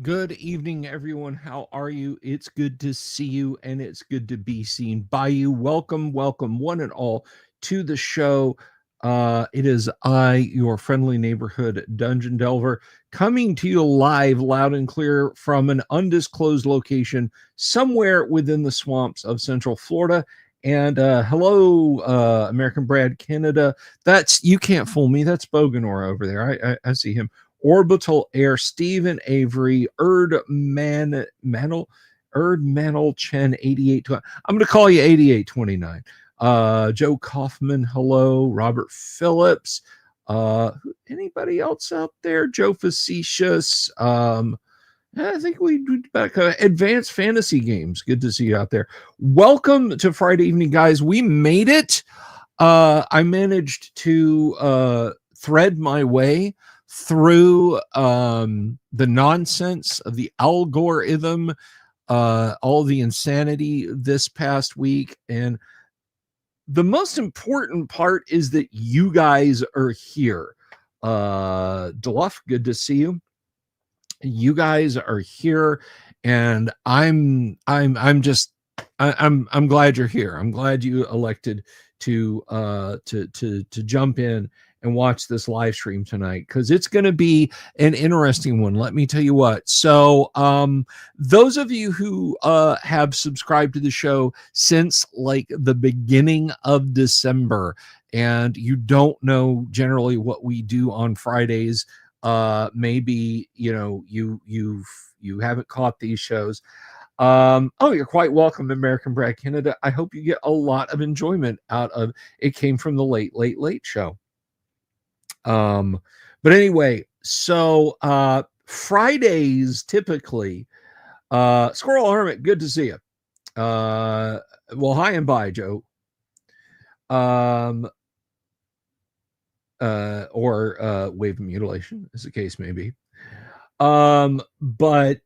Good evening, everyone. How are you? It's good to see you, and it's good to be seen by you. Welcome, welcome, one and all, to the show. It is I, your friendly neighborhood dungeon delver, coming to you live, loud and clear from an undisclosed location somewhere within the swamps of Central Florida. And hello, American Brad Canada. That's You can't fool me. That's Boganor over there. I see him. Orbital Air, Stephen Avery, Erd Manel Chen 88. I'm going to call you 8829. Joe Kaufman, hello. Robert Phillips. Anybody else out there? Joe Facetious. I think we back Advanced Fantasy Games. Good to see you out there. Welcome to Friday evening, guys. We made it. I managed to thread my way through the nonsense of the algorithm, all the insanity this past week. And the most important part is that you guys are here. Deluff, good to see you. You guys are here, and I'm glad you're here. I'm glad you elected to jump in and watch this live stream tonight, because it's going to be an interesting one. Let me tell you what. So those of you who have subscribed to the show since like the beginning of December, and you don't know generally what we do on Fridays, maybe you haven't caught these shows. You're quite welcome, American Brad Canada. I hope you get a lot of enjoyment out of it. Came from the late show. But anyway, so Fridays typically, Squirrel Hermit, good to see you. Well, hi and bye, Joe. Or wave mutilation, as the case may be. But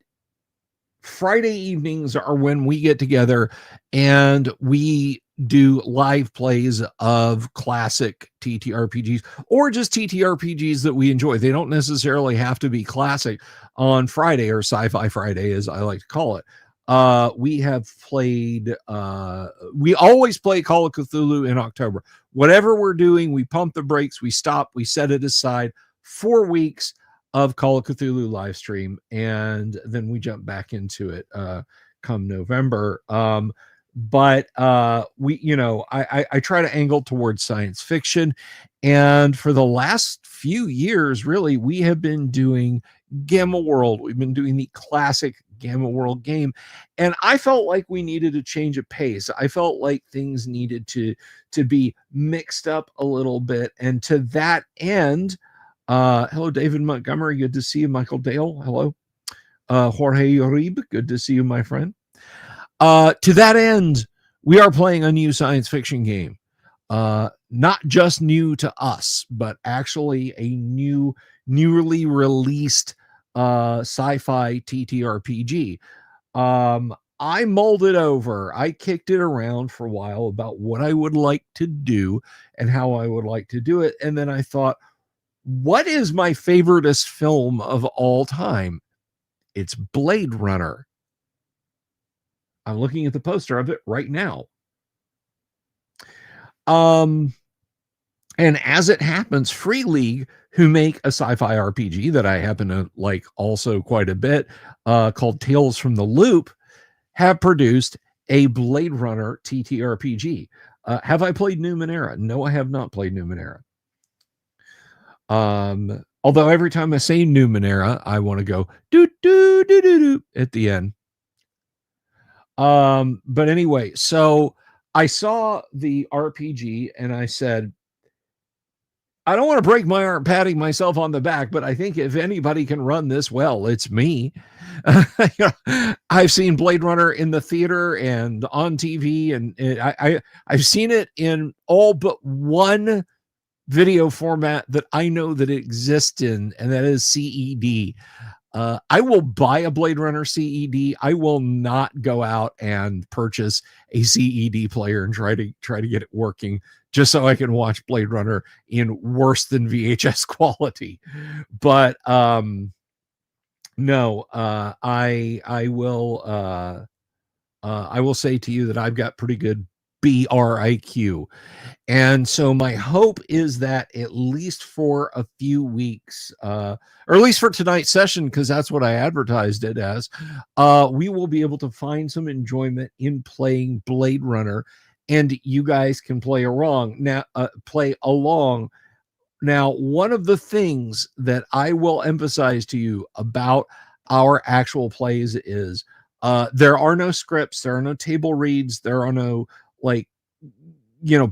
Friday evenings are when we get together and we do live plays of classic TTRPGs, or just TTRPGs that we enjoy. They don't necessarily have to be classic on Friday, or Sci-Fi Friday, as I like to call it. We have played, we always play Call of Cthulhu in October. Whatever we're doing, we pump the brakes, we stop, we set it aside. 4 weeks of Call of Cthulhu live stream, and then we jump back into it come November. But I try to angle towards science fiction, and for the last few years, really, we have been doing Gamma World. We've been doing the classic Gamma World game, and I felt like we needed a change of pace. I felt like things needed to be mixed up a little bit, and to that end, hello, David Montgomery. Good to see you. Michael Dale. Hello. Jorge Uribe. Good to see you, my friend. To that end, we are playing a new science fiction game. Not just new to us, but actually a newly released sci-fi TTRPG. I mulled it over. I kicked it around for a while about what I would like to do and how I would like to do it. And then I thought, what is my favoriteest film of all time? It's Blade Runner. I'm looking at the poster of it right now. And as it happens, Free League, who make a sci-fi RPG that I happen to like also quite a bit, called Tales from the Loop, have produced a Blade Runner TTRPG. Have I played Numenera? No, I have not played Numenera. Although every time I say Numenera, I want to go do do do do do at the end. But anyway, so I saw the RPG and I said, I don't want to break my arm patting myself on the back, but I think if anybody can run this well, it's me. I've seen Blade Runner in the theater and on TV, and I've seen it in all but one video format that I know that it exists in, and that is CED. I will buy a Blade Runner CED. I will not go out and purchase a CED player and try to get it working just so I can watch Blade Runner in worse than VHS quality. But No, I will say to you that I've got pretty good BRIQ. And so my hope is that at least for a few weeks, or at least for tonight's session, because that's what I advertised it as, we will be able to find some enjoyment in playing Blade Runner, and you guys can play along. Now, one of the things that I will emphasize to you about our actual plays is there are no scripts, there are no table reads, there are no like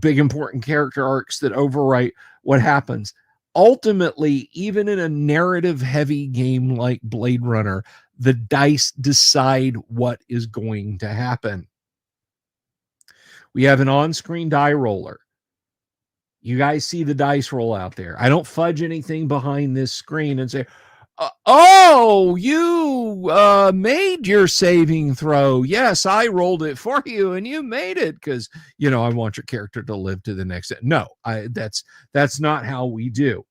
big important character arcs that overwrite what happens. Ultimately, even in a narrative heavy game like Blade Runner, the dice decide what is going to happen. We have an on-screen die roller. You guys see the dice roll out there. I don't fudge anything behind this screen and say, oh, you made your saving throw. Yes, I rolled it for you and you made it because, I want your character to live to the next. No, that's not how we do.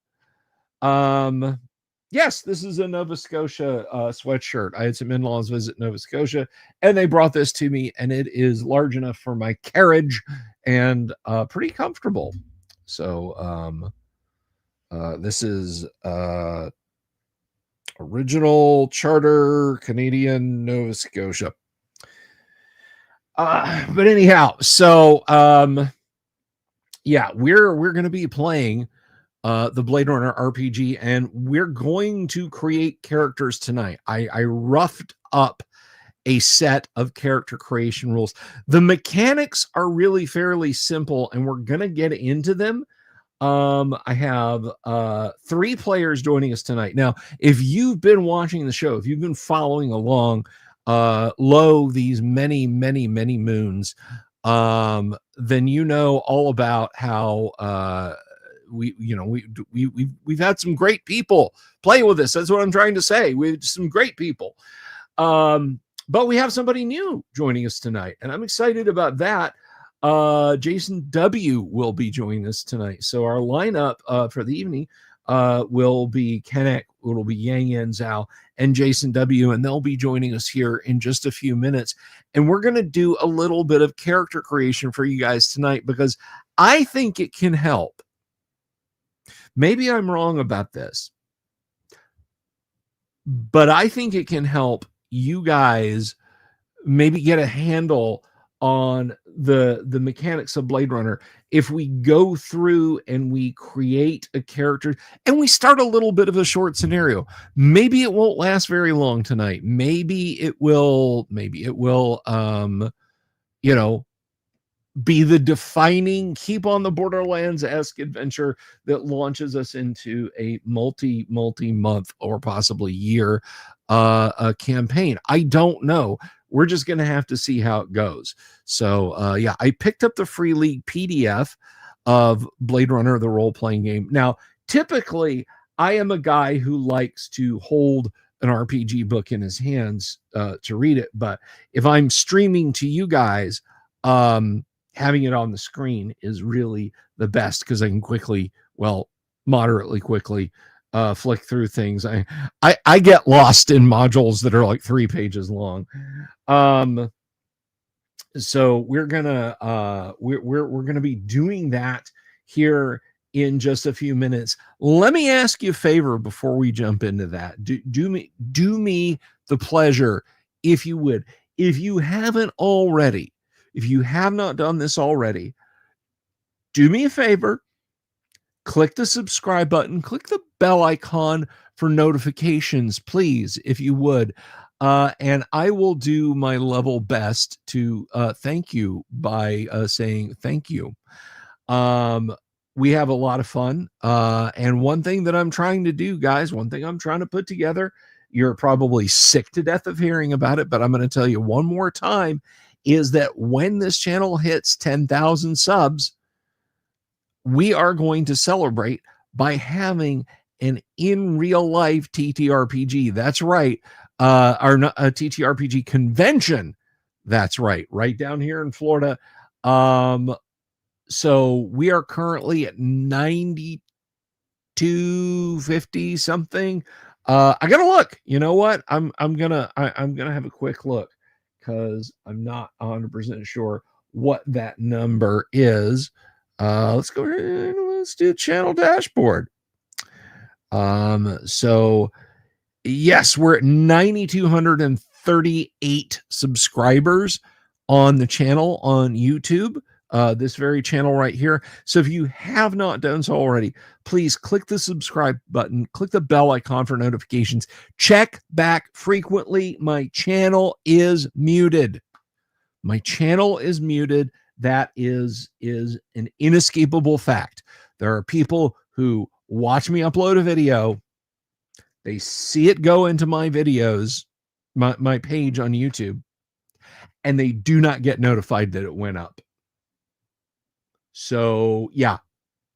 Yes, this is a Nova Scotia sweatshirt. I had some in-laws visit Nova Scotia and they brought this to me, and it is large enough for my carriage and pretty comfortable. So this is original charter Canadian Nova Scotia. But anyhow, so yeah, we're going to be playing the Blade Runner RPG, and we're going to create characters tonight. I roughed up a set of character creation rules. The mechanics are really fairly simple, and we're going to get into them. I have 3 players joining us tonight. Now, if you've been watching the show, if you've been following along these many moons, then you know all about how we've had some great people play with us. That's what I'm trying to say. We've some great people. But we have somebody new joining us tonight, and I'm excited about that. Jason W will be joining us tonight. So our lineup for the evening will be Kennek, it'll be Yang Yan Zhao, and Jason W, and they'll be joining us here in just a few minutes. And we're going to do a little bit of character creation for you guys tonight because I think it can help. Maybe I'm wrong about this, but I think it can help you guys maybe get a handle on the mechanics of Blade Runner if we go through and we create a character and we start a little bit of a short scenario. Maybe it won't last very long tonight. Maybe it will be the defining Keep on the Borderlands-esque adventure that launches us into a multi-month or possibly year campaign. I don't know. We're just going to have to see how it goes. So, yeah, I picked up the Free League PDF of Blade Runner, the role-playing game. Now, typically, I am a guy who likes to hold an RPG book in his hands to read it. But if I'm streaming to you guys, having it on the screen is really the best because I can moderately quickly flick through things. I get lost in modules that are like 3 pages long. So we're gonna be doing that here in just a few minutes. Let me ask you a favor before we jump into that. Do me the pleasure, if you would, if you haven't already, if you have not done this already, do me a favor, click the subscribe button, click the bell icon for notifications, please, if you would. And I will do my level best to thank you by saying thank you. We have a lot of fun. And one thing that I'm trying to do, guys, one thing I'm trying to put together, you're probably sick to death of hearing about it, but I'm going to tell you one more time, is that when this channel hits 10,000 subs, we are going to celebrate by having an in real life TTRPG. That's right. Our TTRPG convention. That's right. Right down here in Florida. So we are currently at 9250 something. I gotta look. You know what? I'm gonna have a quick look because I'm not 100% sure what that number is. Let's go ahead and let's do channel dashboard. So yes, we're at 9,238 subscribers on the channel on YouTube, this very channel right here. So if you have not done so already, please click the subscribe button, click the bell icon for notifications, check back frequently. My channel is muted. My channel is muted. That is an inescapable fact. There are people who watch me upload a video, they see it go into my videos, my page on YouTube, and they do not get notified that it went up. So yeah,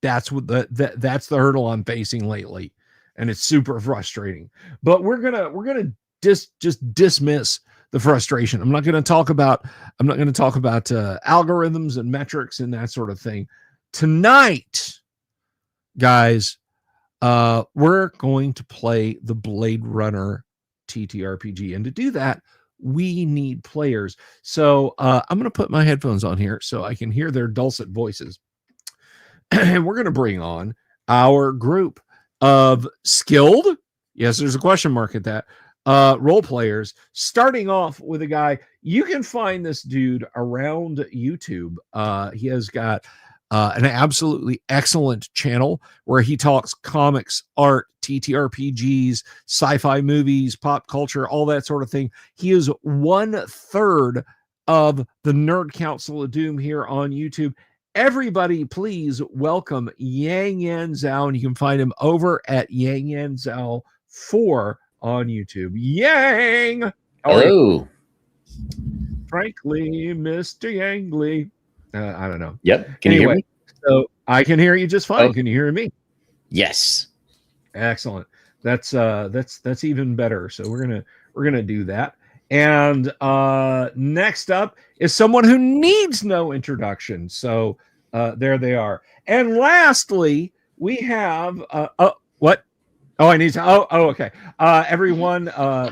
that's what that's the hurdle I'm facing lately, and it's super frustrating. But we're gonna just dismiss the frustration. I'm not gonna talk about algorithms and metrics and that sort of thing tonight, guys. We're going to play the Blade Runner TTRPG, and to do that, we need players. So I'm going to put my headphones on here so I can hear their dulcet voices, and we're going to bring on our group of skilled, yes, there's a question mark at that, role players, starting off with a guy. You can find this dude around YouTube. He has got an absolutely excellent channel where he talks comics, art, TTRPGs, sci-fi movies, pop culture, all that sort of thing. He is 1/3 of the Nerd Council of Doom here on YouTube. Everybody, please welcome Yang Yan Zhao, and you can find him over at Yang Yan Zhao 4 on YouTube. Yang! Hello. Frankly, Mr. Yangley. I don't know. Yep. Can you hear me? So I can hear you just fine. Oh. Can you hear me? Yes. Excellent. That's even better. So we're gonna do that. And next up is someone who needs no introduction. So there they are. And lastly, we have what? Oh, I need to. Oh, okay. Everyone,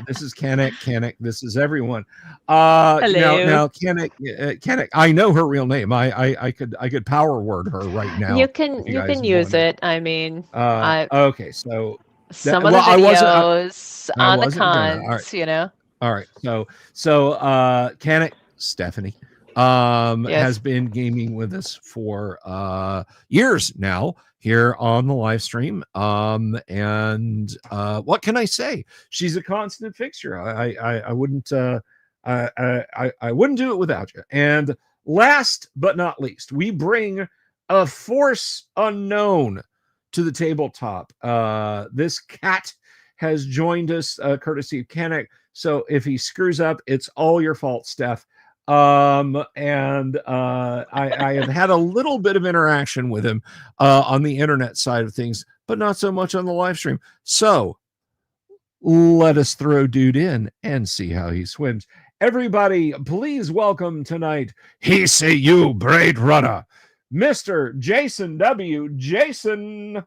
this is Kanik. This is everyone. Hello. Now, Kanik. I know her real name. I could power word her right now. You can use it. I mean, okay. So some of the videos on the cons, right. you know. All right. So Kanik Stephanie has been gaming with us for years now here on the live stream. And what can I say? She's a constant fixture. I wouldn't I wouldn't do it without you. And last but not least, we bring a force unknown to the tabletop. This cat has joined us courtesy of Kanik. So if he screws up, it's all your fault, Steph. I have had a little bit of interaction with him on the internet side of things, but not so much on the live stream. So let us throw dude in and see how he swims. Everybody, please welcome tonight, he say you Blade Runner, Mr. Jason W. Jason.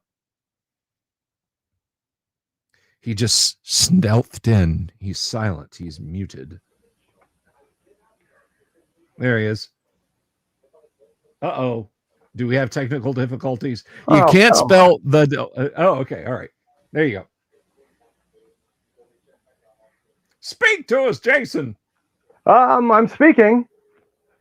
He just stealthed in. He's silent. He's muted. There he is. Uh-oh. Do we have technical difficulties? You can't spell the... okay. All right. There you go. Speak to us, Jason. I'm speaking.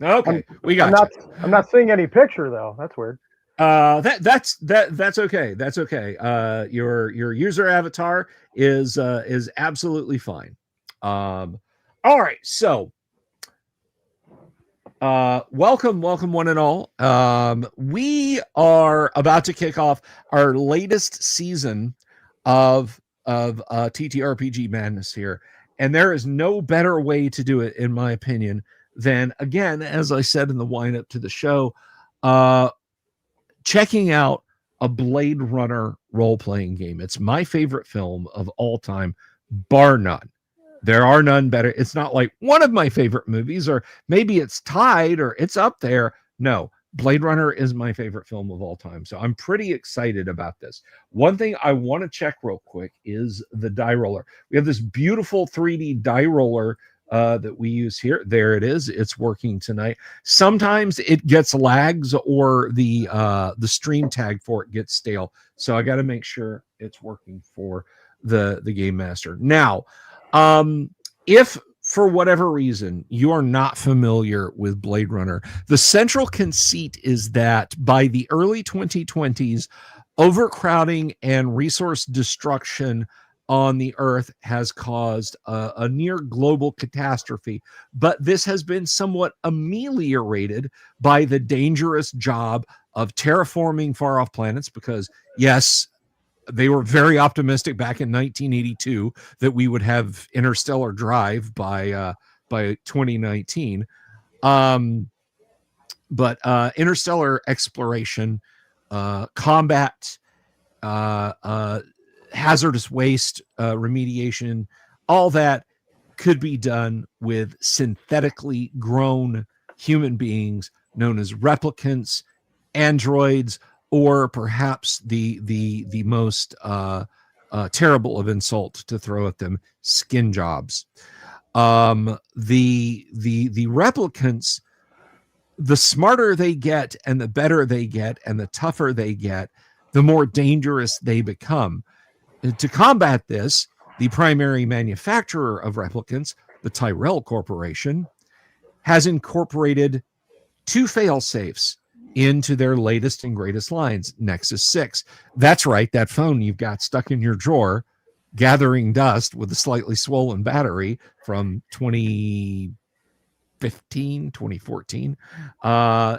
Okay. We got you. I'm not seeing any picture, though. That's weird. That's okay. That's okay. Your user avatar is absolutely fine. All right. So... welcome one and all. We are about to kick off our latest season of TTRPG madness here, and there is no better way to do it, in my opinion, than, again, as I said in the wind-up to the show, checking out a Blade Runner role-playing game. It's my favorite film of all time, bar none. There are none better. It's not like one of my favorite movies, or maybe it's tied or it's up there. No, Blade Runner is my favorite film of all time. So I'm pretty excited about this. One thing I want to check real quick is the die roller. We have this beautiful 3D die roller that we use here. There it is. It's working tonight. Sometimes it gets lags or the stream tag for it gets stale. So I got to make sure it's working for the Game Master. Now, if for whatever reason you are not familiar with Blade Runner, the central conceit is that by the early 2020s, overcrowding and resource destruction on the earth has caused a near global catastrophe, but this has been somewhat ameliorated by the dangerous job of terraforming far off planets, because yes, they were very optimistic back in 1982 that we would have interstellar drive by 2019. But interstellar exploration, combat, hazardous waste remediation, all that could be done with synthetically grown human beings known as replicants, androids, or perhaps the most terrible of insult to throw at them, skin jobs. The replicants, the smarter they get and the better they get and the tougher they get, the more dangerous they become. To combat this, the primary manufacturer of replicants, the Tyrell Corporation, has incorporated two fail-safes into their latest and greatest lines, Nexus 6. That's right, that phone you've got stuck in your drawer, gathering dust with a slightly swollen battery from 2014,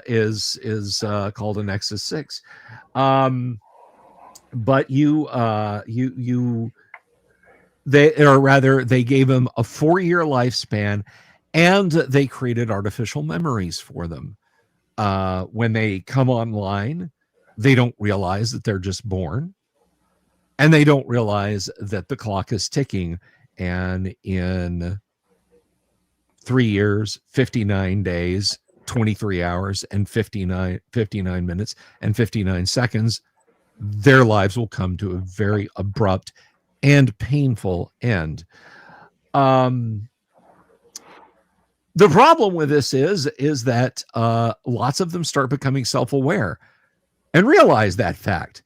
is called a Nexus 6. But they gave them a 4-year lifespan, and they created artificial memories for them. When they come online, they don't realize that they're just born, and they don't realize that the clock is ticking, and in 3 years, 59 days, 23 hours, and 59 minutes, and 59 seconds, their lives will come to a very abrupt and painful end. The problem with this is that lots of them start becoming self-aware and realize that fact.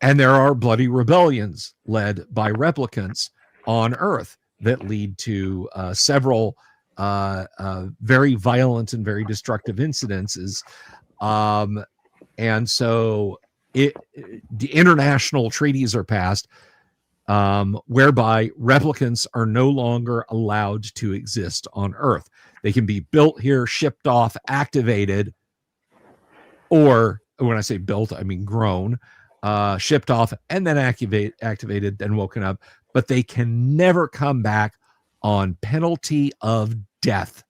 And there are bloody rebellions led by replicants on Earth that lead to several very violent and very destructive incidences. And so the international treaties are passed whereby replicants are no longer allowed to exist on Earth. They can be built here, shipped off, activated, or when I say built, I mean grown, shipped off, and then activated, then woken up. But they can never come back on penalty of death.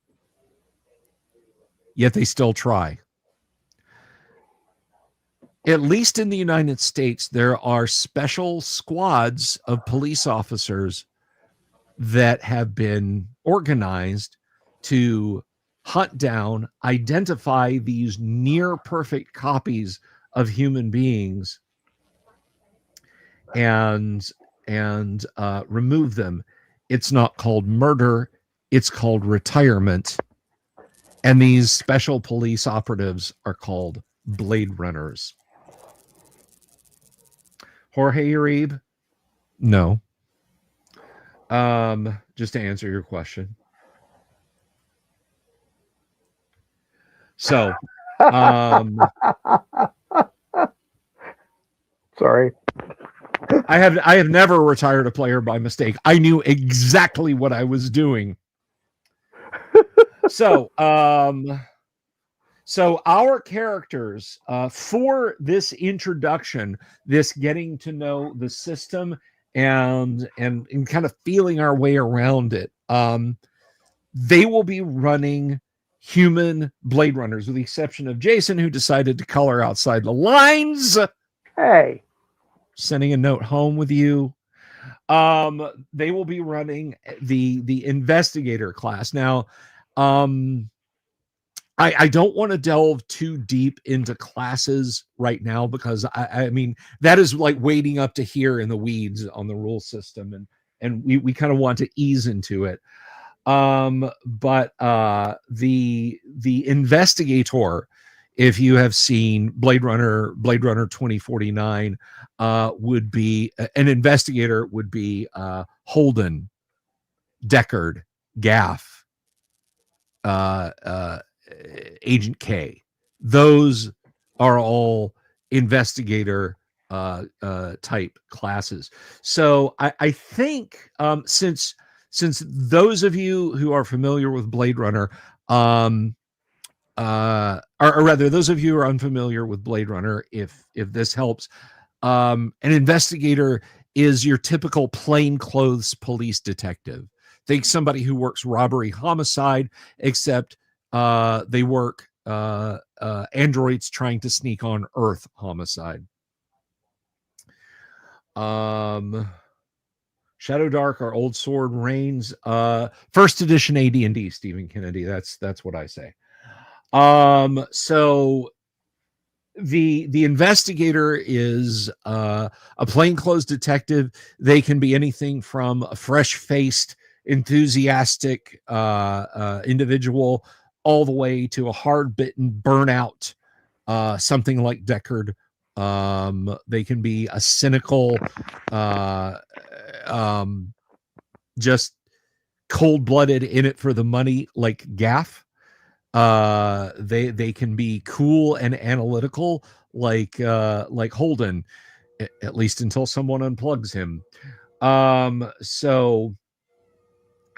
Yet they still try. At least in the United States, there are special squads of police officers that have been organized to hunt down, identify these near perfect copies of human beings and remove them. It's not called murder, it's called retirement. And these special police operatives are called Blade Runners. Jorge Uribe? No. Just to answer your question. So, sorry. I have never retired a player by mistake. I knew exactly what I was doing. So our characters, for this introduction, this getting to know the system and kind of feeling our way around it, they will be running human Blade Runners, with the exception of Jason, who decided to color outside the lines. Hey, sending a note home with you. They will be running the investigator class. Now, I don't want to delve too deep into classes right now, because I mean, that is like wading up to here in the weeds on the rule system, and we kind of want to ease into it. But the investigator, if you have seen Blade Runner 2049, would be an investigator, would be Holden, Deckard, Gaff, Agent K. Those are all investigator type classes. So I think since those of you who are familiar with Blade Runner, or rather those of you who are unfamiliar with Blade Runner, if this helps, an investigator is your typical plainclothes police detective. Think somebody who works robbery homicide, except they work androids trying to sneak on Earth homicide. Shadow Dark, our old sword, reigns. First edition AD&D, Stephen Kennedy. That's what I say. So the investigator is a plainclothes detective. They can be anything from a fresh-faced, enthusiastic individual, all the way to a hard-bitten burnout, something like Deckard. They can be a cynical, just cold-blooded, in it for the money, like Gaff. They can be cool and analytical, like Holden, at least until someone unplugs him. So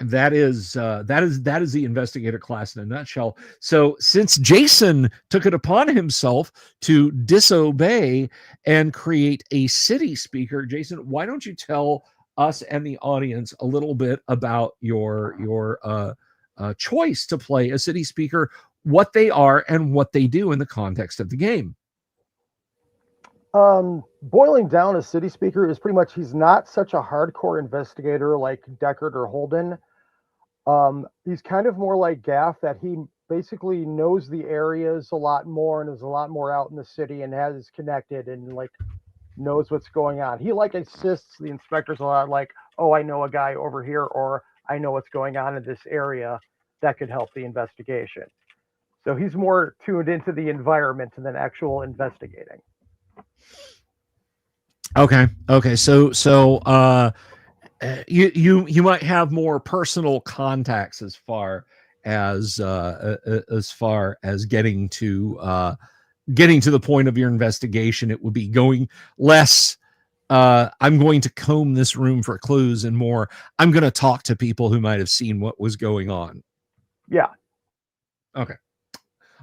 that is the investigator class in a nutshell. So since Jason took it upon himself to disobey and create a city speaker, Jason, why don't you tell us and the audience a little bit about your choice to play a city speaker, what they are and what they do in the context of the game? Boiling down, a city speaker is pretty much, he's not such a hardcore investigator like Deckard or Holden. He's kind of more like Gaff, that he basically knows the areas a lot more and is a lot more out in the city and has connected and like knows what's going on. He like assists the inspectors a lot, like, oh, I know a guy over here, or I know what's going on in this area that could help the investigation. So he's more tuned into the environment than actual investigating. Okay. So you might have more personal contacts as far as getting to the point of your investigation. It would be going less, I'm going to comb this room for clues, and more, I'm going to talk to people who might have seen what was going on. Yeah. Okay.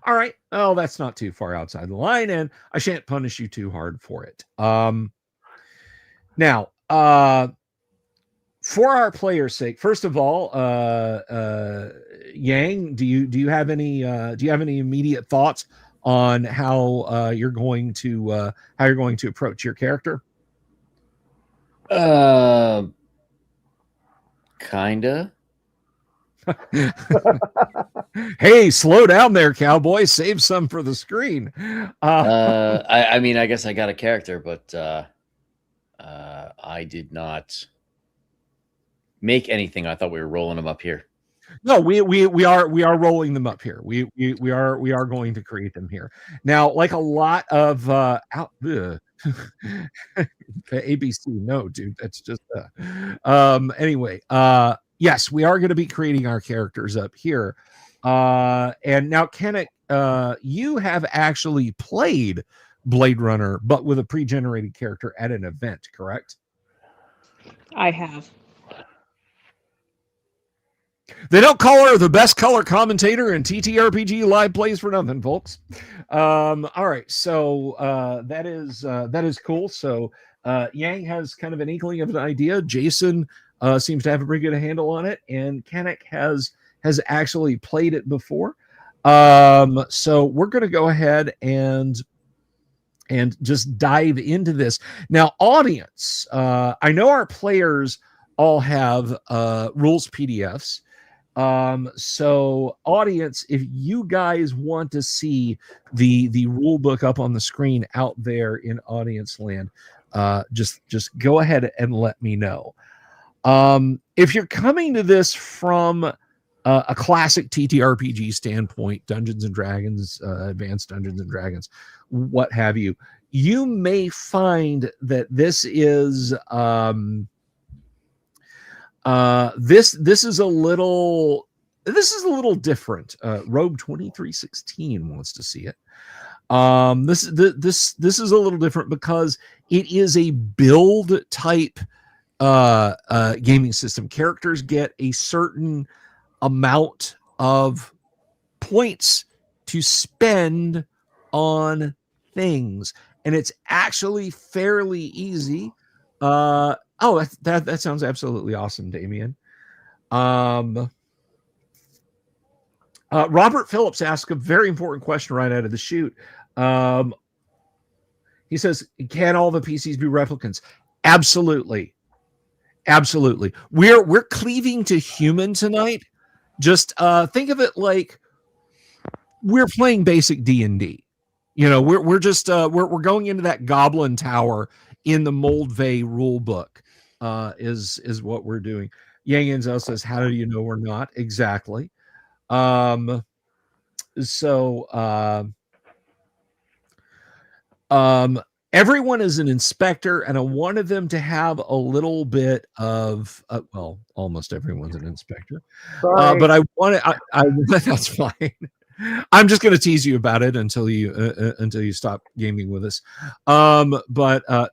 All right. Oh, that's not too far outside the line, and I shan't punish you too hard for it. Now, for our players' sake, first of all, Yang, do you have any immediate thoughts on how you're going to approach your character? Kinda. Hey, slow down there, cowboy. Save some for the screen. I mean, I guess I got a character, but I did not make anything. I thought we were rolling them up here. No, we are rolling them up here. We are going to create them here. Now, like a lot of ABC, no, dude, that's just anyway, yes, we are going to be creating our characters up here. And now, Kenneth, you have actually played Blade Runner, but with a pre-generated character at an event, correct? I have. They don't call her the best color commentator in TTRPG live plays for nothing, folks. All right, so that is cool. So Yang has kind of an inkling of an idea. Jason seems to have a pretty good handle on it, and Kanik has actually played it before. So we're going to go ahead and just dive into this now. Audience, I know our players all have rules PDFs. So audience, if you guys want to see the rule book up on the screen out there in audience land, just go ahead and let me know. If you're coming to this from a classic TTRPG standpoint, Dungeons and Dragons, Advanced Dungeons and Dragons, what have you, you may find that this is this is a little different. Rogue 2316 wants to see it. This is a little different because it is a build type gaming system. Characters get a certain amount of points to spend on things, and it's actually fairly easy. That sounds absolutely awesome, Damien. Robert Phillips asked a very important question right out of the chute. He says, can all the PCs be replicants? Absolutely. We're cleaving to human tonight. Just think of it like we're playing basic D&D. You know, we're just we're going into that goblin tower in the Moldvay rule book. Is what we're doing. Yang Enzo says, how do you know we're not? Exactly. Everyone is an inspector, and I wanted them to have a little bit of well, almost everyone's an inspector. But I want that's fine. I'm just going to tease you about it until you stop gaming with us. But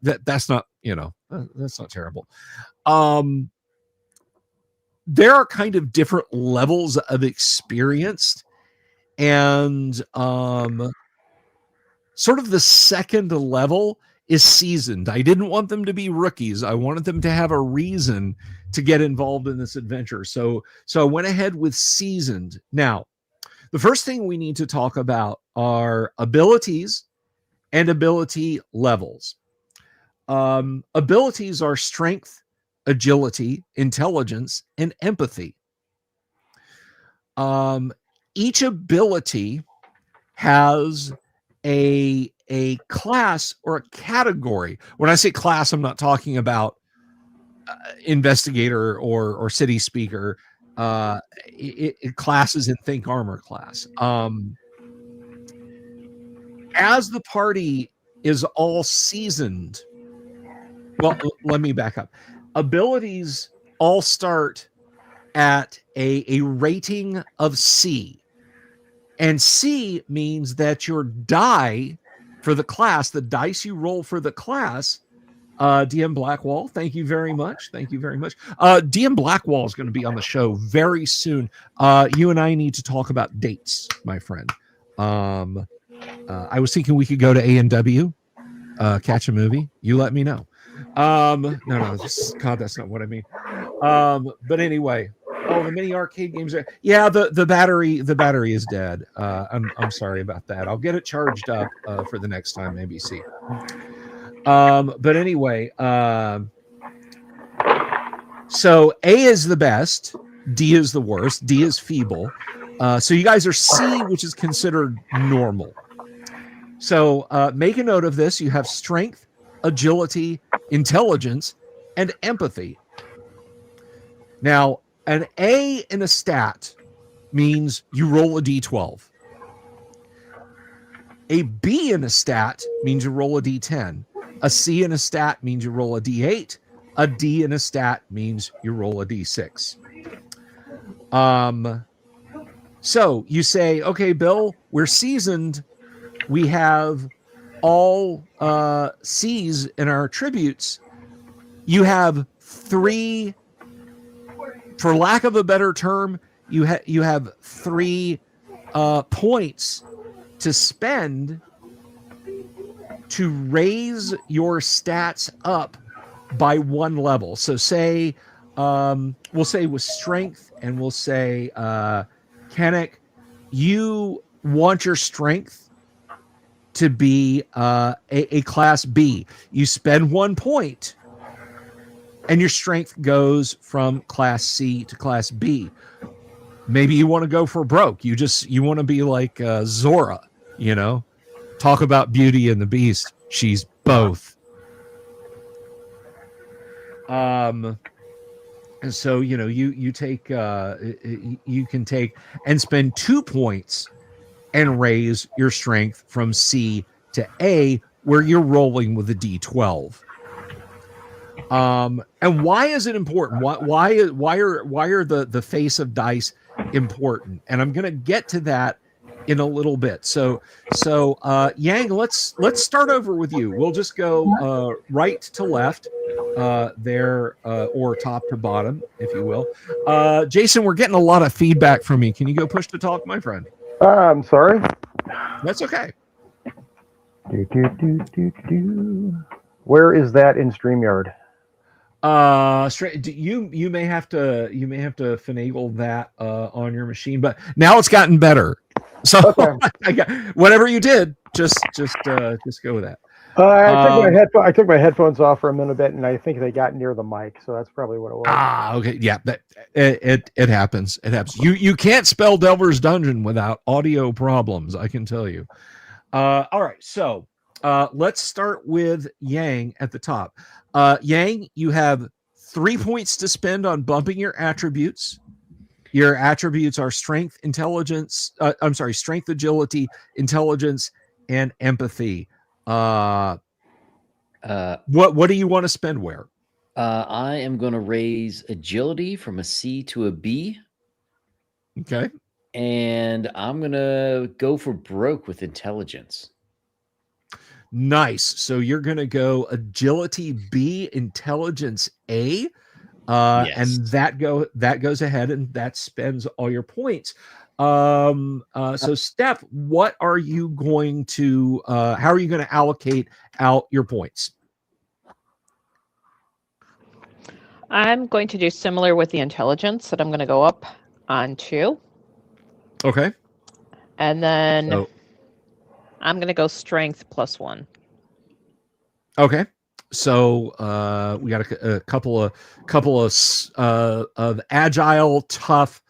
that's not, that's not terrible. There are kind of different levels of experience, and sort of the second level is seasoned. I didn't want them to be rookies. I wanted them to have a reason to get involved in this adventure. So I went ahead with seasoned. Now, the first thing we need to talk about are abilities and ability levels. Abilities are strength, agility, intelligence, and empathy. Each ability has a class or a category. When I say class, I'm not talking about investigator or city speaker. It classes in Think Armor class. As the party is all seasoned, well, let me back up. Abilities all start at a rating of C. And C means that your die for the class, the dice you roll for the class, DM Blackwall, thank you very much. DM Blackwall is going to be on the show very soon. You and I need to talk about dates, my friend. I was thinking we could go to A&W, catch a movie. You let me know. No, God, that's not what I mean. But anyway, the mini arcade games are, the battery is dead. I'm sorry about that. I'll get it charged up for the next time ABC. But anyway, so A is the best, D is the worst, D is feeble. So you guys are C, which is considered normal. So make a note of this. You have strength, agility, intelligence, and empathy. Now, an A in a stat means you roll a D12. A B in a stat means you roll a D10. A C in a stat means you roll a D8. A D in a stat means you roll a D6. So you say, okay, Bill, we're seasoned. We have all C's in our attributes. You have 3, for lack of a better term, you have 3 points to spend to raise your stats up by 1 level. So say, we'll say with strength, and we'll say, Kennick, you want your strength to be a class B. You spend 1 point, and your strength goes from class C to class B. Maybe you want to go for broke. You want to be like Zora, talk about Beauty and the Beast. She's both. And so, you take, you can take and spend 2 points and raise your strength from C to A, where you're rolling with a D12. And why is it important? Why are the face of dice important? And I'm going to get to that in a little bit. So Yang, let's start over with you. We'll just go right to left there, or top to bottom, if you will. Jason, we're getting a lot of feedback from you. Can you go push to talk, my friend? I'm sorry. That's okay. Where is that in StreamYard? You may have to finagle that on your machine, but now it's gotten better. So Okay. whatever you did, just go with that. I took my headphones off for a minute bit, and I think they got near the mic, so that's probably what it was. Okay, yeah, it happens. It happens. You can't spell Delver's Dungeon without audio problems, I can tell you. All right, so let's start with Yang at the top. Yang, you have 3 points to spend on bumping your attributes. Your attributes are strength, intelligence. Strength, agility, intelligence, and empathy. What do you want to spend where? I am going to raise agility from a C to a B. Okay. And I'm going to go for broke with intelligence. Nice. So you're going to go agility B, intelligence A. Yes. And that goes ahead and that spends all your points. So Steph, what are you going to how are you going to allocate out your points? I'm going to do similar with the intelligence, that I'm going to go up on 2. Okay. And then I'm going to go strength +1. Okay. So we got a couple of agile, tough,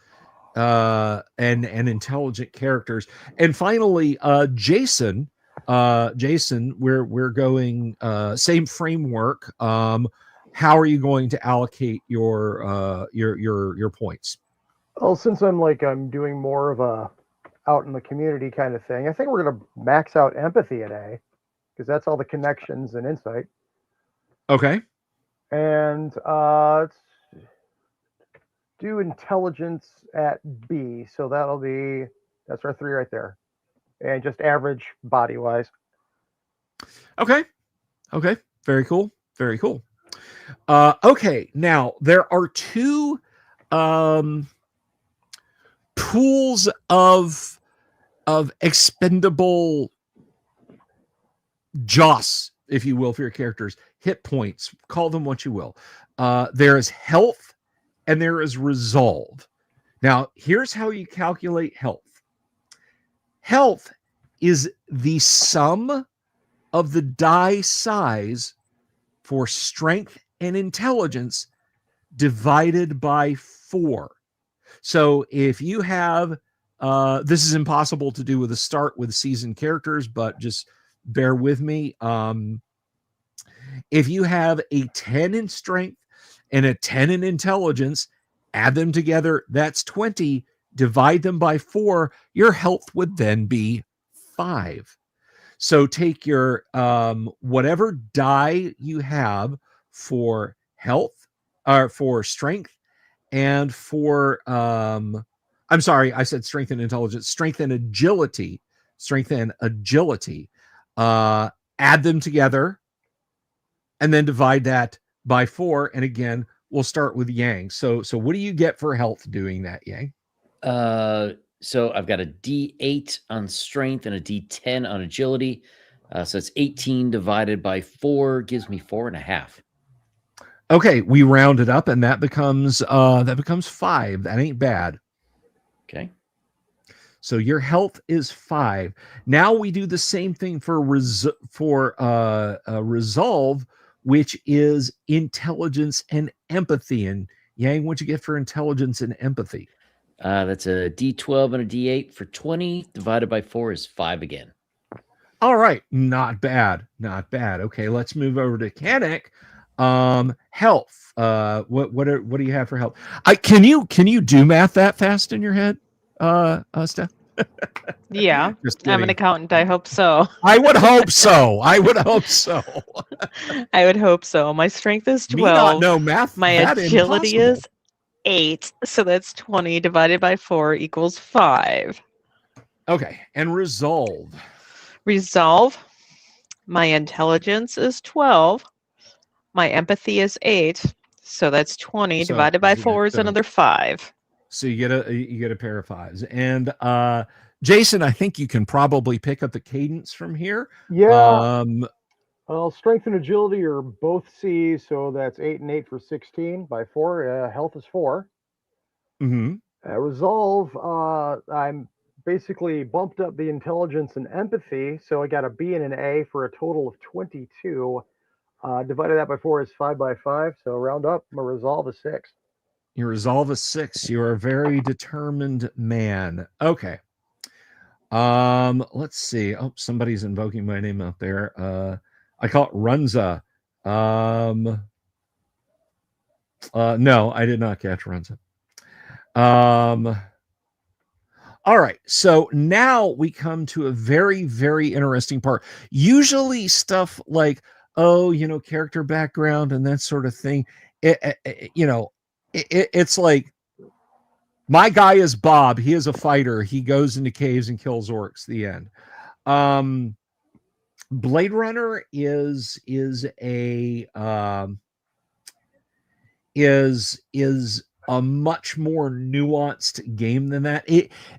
and intelligent characters, and finally, Jason. We're going same framework. How are you going to allocate your points? Well, since I'm doing more of a out in the community kind of thing, I think we're going to max out empathy at A, because that's all the connections and insight. Okay. And let's do intelligence at B. So that's our 3 right there. And just average body wise. Okay. Very cool. Okay. Now there are 2 pools of expendable joss, if you will, for your characters. Hit points, call them what you will. There is health and there is resolve. Now, here's how you calculate health. Health is the sum of the die size for strength and intelligence divided by 4. So if you have, this is impossible to do with a start with seasoned characters, but just bear with me. If you have a 10 in strength and a 10 in intelligence, add them together, that's 20. Divide them by 4, your health would then be 5. So take your whatever die you have for health, or for strength, and for I'm sorry, I said strength and intelligence, strength and agility, add them together, and then divide that by 4. And again, we'll start with Yang. So what do you get for health doing that, Yang? So I've got a D8 on strength and a D10 on agility. So it's 18 divided by 4 gives me 4.5. Okay, we round it up, and that becomes 5. That ain't bad. Okay. So your health is 5. Now we do the same thing for resolve, which is intelligence and empathy. And Yang, what'd you get for intelligence and empathy? That's a D12 and a D8 for 20. Divided by 4 is 5 again. All right, not bad, not bad. Okay, let's move over to Kanik. Health. What do you have for health? Can you do math that fast in your head, Steph? Yeah, Just I'm an kidding. accountant. I hope so. I would hope so. I would hope so. I would hope so. My strength is Me not 12. know math My that agility impossible. is 8. So that's 20 divided by 4 equals 5. Okay, and resolve. Resolve. My intelligence is 12. My empathy is 8. So that's 20 So divided by you 4 is get, another 5. So you get a pair of 5s. And Jason, I think you can probably pick up the cadence from here. Yeah. Well, strength and agility are both C's, so that's 8 and 8 for 16 by 4. Health is 4. Mm-hmm. Resolve, I'm basically bumped up the intelligence and empathy, so I got a B and an A for a total of 22. Divided that by 4 is 5 by 5, so round up, my resolve is 6. Your resolve is 6. You are a very determined man. Okay. Let's see. Oh, somebody's invoking my name out there. I call it Runza. No, I did not catch Runza. All right, so now we come to a very, very interesting part. Usually stuff like, character background and that sort of thing, it's like, my guy is Bob. He is a fighter. He goes into caves and kills orcs. The end. Blade Runner is a much more nuanced game than that.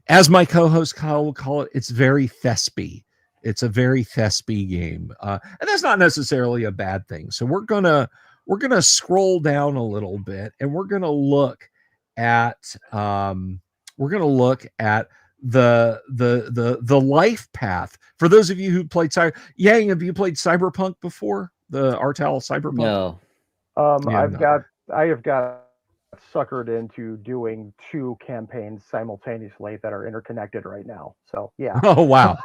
As my co-host Kyle will call it, it's very thespy. It's a very thespy game, and that's not necessarily a bad thing. So we're gonna scroll down a little bit, and we're gonna look at the life path for those of you who played Yang. Have you played Cyberpunk before? The Artel Cyberpunk? No. Yeah, I have got suckered into doing 2 campaigns simultaneously that are interconnected right now. So yeah. Oh wow.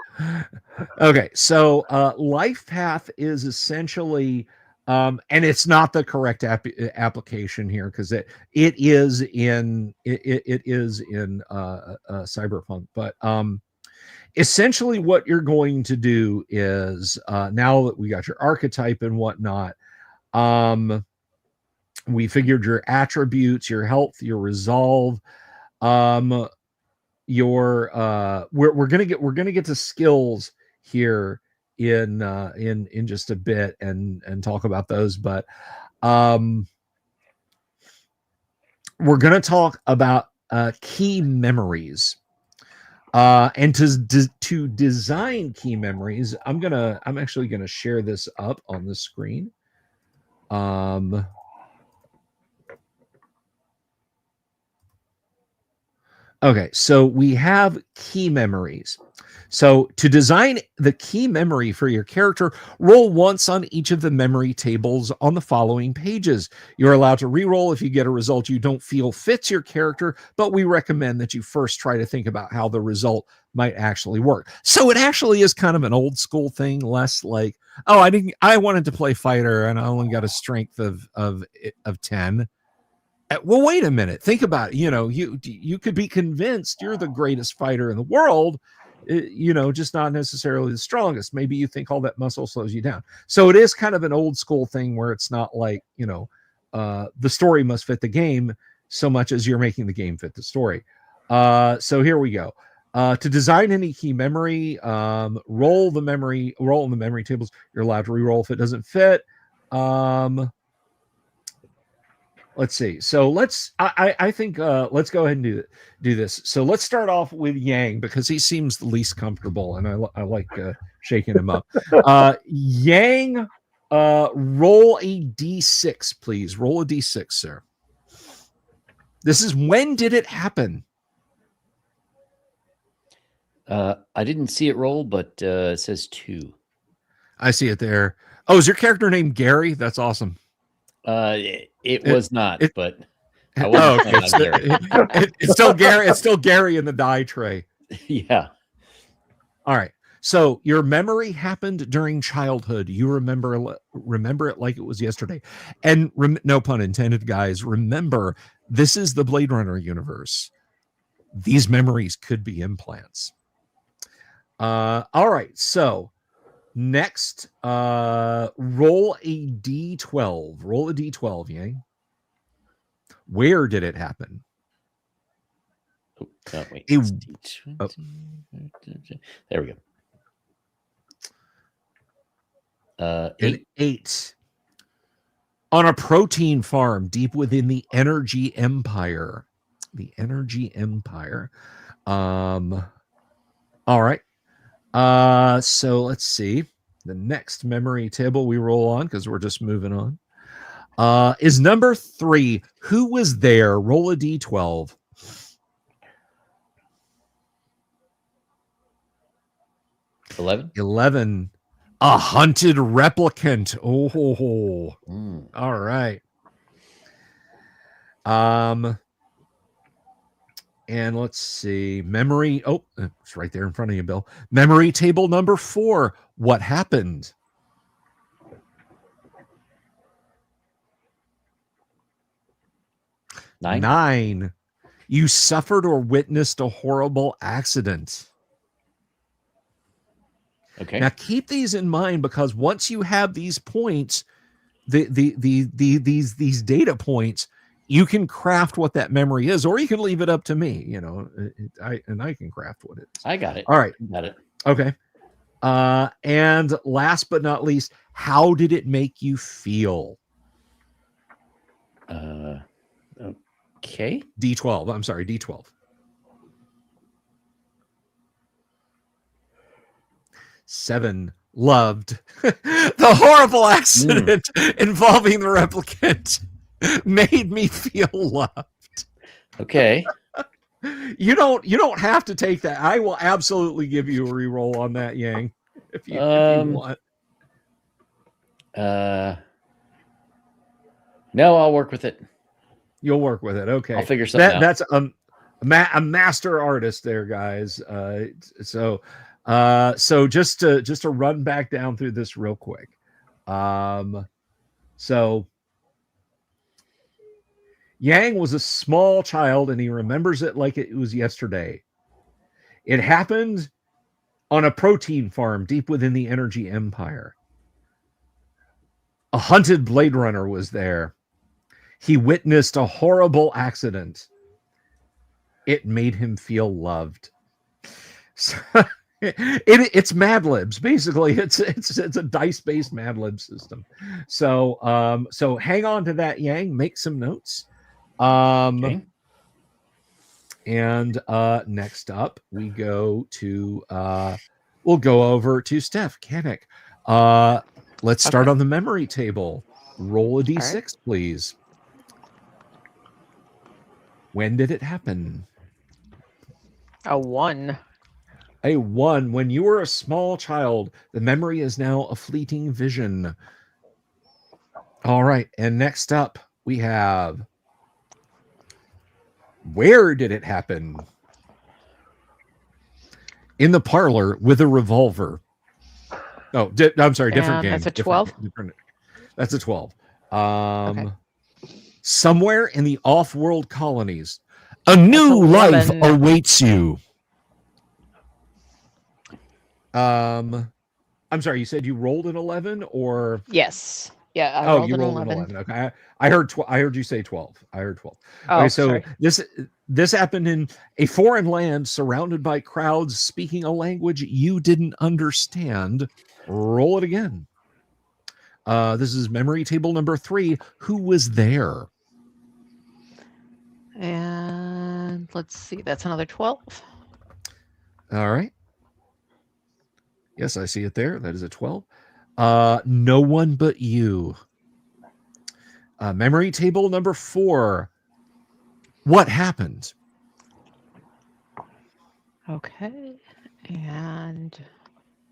Okay, so life path is essentially and it's not the correct application here because it is in Cyberpunk, but essentially what you're going to do is now that we got your archetype and whatnot, we figured your attributes, your health, your resolve, your we're gonna get to skills here in just a bit and talk about those, but we're gonna talk about key memories. And to design key memories, I'm actually gonna share this up on the screen. Okay, so we have key memories. So to design the key memory for your character, roll once on each of the memory tables on the following pages. You're allowed to re-roll if you get a result you don't feel fits your character, but we recommend that you first try to think about how the result might actually work. So it actually is kind of an old school thing, less like, I wanted to play fighter and I only got a strength of 10. Well, wait a minute. Think about it. You could be convinced you're the greatest fighter in the world, just not necessarily the strongest. Maybe you think all that muscle slows you down. So it is kind of an old school thing where it's not like, the story must fit the game so much as you're making the game fit the story. So here we go. To design any key memory, roll in the memory tables. You're allowed to re-roll if it doesn't fit. Let's see. So I think let's go ahead and do this. So let's start off with Yang because he seems the least comfortable, and I like shaking him up. Yang, roll a d6, please. Roll a d6, sir. This is when did it happen? I didn't see it roll, but it says 2. I see it there. Oh, is your character named Gary? That's awesome. It was not, but I wasn't okay. talking about Gary. It's still Gary. It's still Gary in the die tray. Yeah. All right. So your memory happened during childhood. You remember it like it was yesterday. And no pun intended, guys. Remember, this is the Blade Runner universe. These memories could be implants. All right. So next, roll a d12. Roll a d12, Yang. Where did it happen? Oh, no, wait. A- It's D20. There we go. An 8. 8 on a protein farm deep within the energy empire. The energy empire. All right. So let's see. The next memory table we roll on, because we're just moving on, is number 3. Who was there? Roll a d12. 11. A hunted replicant. Oh, all right. And let's see. Memory. Oh, it's right there in front of you, Bill. Memory table number 4. What happened? 9. You suffered or witnessed a horrible accident. Okay. Now keep these in mind, because once you have these points, these data points, you can craft what that memory is, or you can leave it up to me. You know, I can craft what it is. I got it. All right. Got it. Okay. And last but not least, how did it make you feel? Okay. D12. I'm sorry, D12. 7. Loved. The horrible accident involving the replicant made me feel loved. Okay. You don't have to take that. I will absolutely give you a reroll on that, Yang, if you want. No, I'll work with it. You'll work with it. Okay. I'll figure something out. That's a master artist there, guys. So just to run back down through this real quick. So Yang was a small child, and he remembers it like it was yesterday. It happened on a protein farm deep within the energy empire. A hunted Blade Runner was there. He witnessed a horrible accident. It made him feel loved. So, it's Mad Libs, basically. It's a dice-based Mad Lib system. So so hang on to that, Yang. Make some notes. Okay. And next up we go to we'll go over to Steph Kanik. Let's start on the memory table. Roll a d6, right, please. When did it happen? A 1. A 1. When you were a small child, the memory is now a fleeting vision. All right. And next up, we have, where did it happen? In the parlor with a revolver. Oh, I'm sorry. Different game. That's a 12. That's a 12. Somewhere in the off-world colonies, a new life awaits you. I'm sorry, you said you rolled an 11, or? Yes. Yeah, I rolled you an rolled 11. an 11. Okay. I heard you say 12. I heard 12. Oh, okay, so sorry. this happened in a foreign land surrounded by crowds speaking a language you didn't understand. Roll it again. This is memory table number 3. Who was there? And let's see, that's another 12. All right. Yes, I see it there. That is a 12. No one but you. Memory table number 4. What happened? Okay. And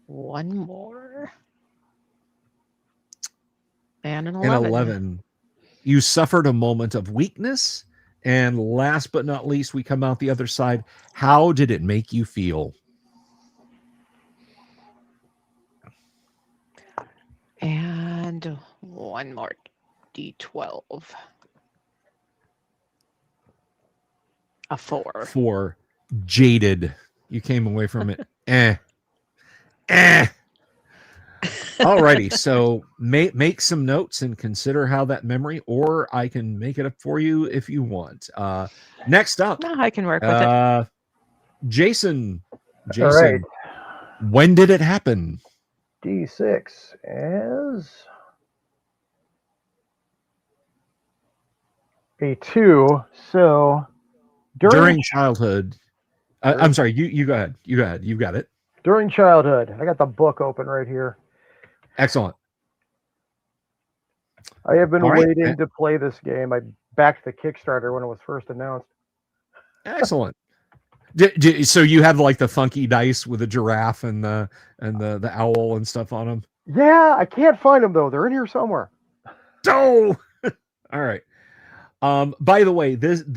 one more. And an 11. You suffered a moment of weakness And last but not least, we come out the other side. How did it make you feel? And one more D12. A 4. 4. Jaded. You came away from it. Eh. Alrighty, so make some notes and consider how that memory, or I can make it up for you if you want. Next up, No, I can work with it. Jason. All right. When did it happen? D6 as a 2. So During childhood. I'm sorry. You go ahead. You go ahead. You got it. During childhood. I got the book open right here. Excellent. I have been waiting to play this game. I backed the Kickstarter when it was first announced. Excellent. So you have like the funky dice with the giraffe and the owl and stuff on them? Yeah, I can't find them though. They're in here somewhere. Oh, all right. By the way, this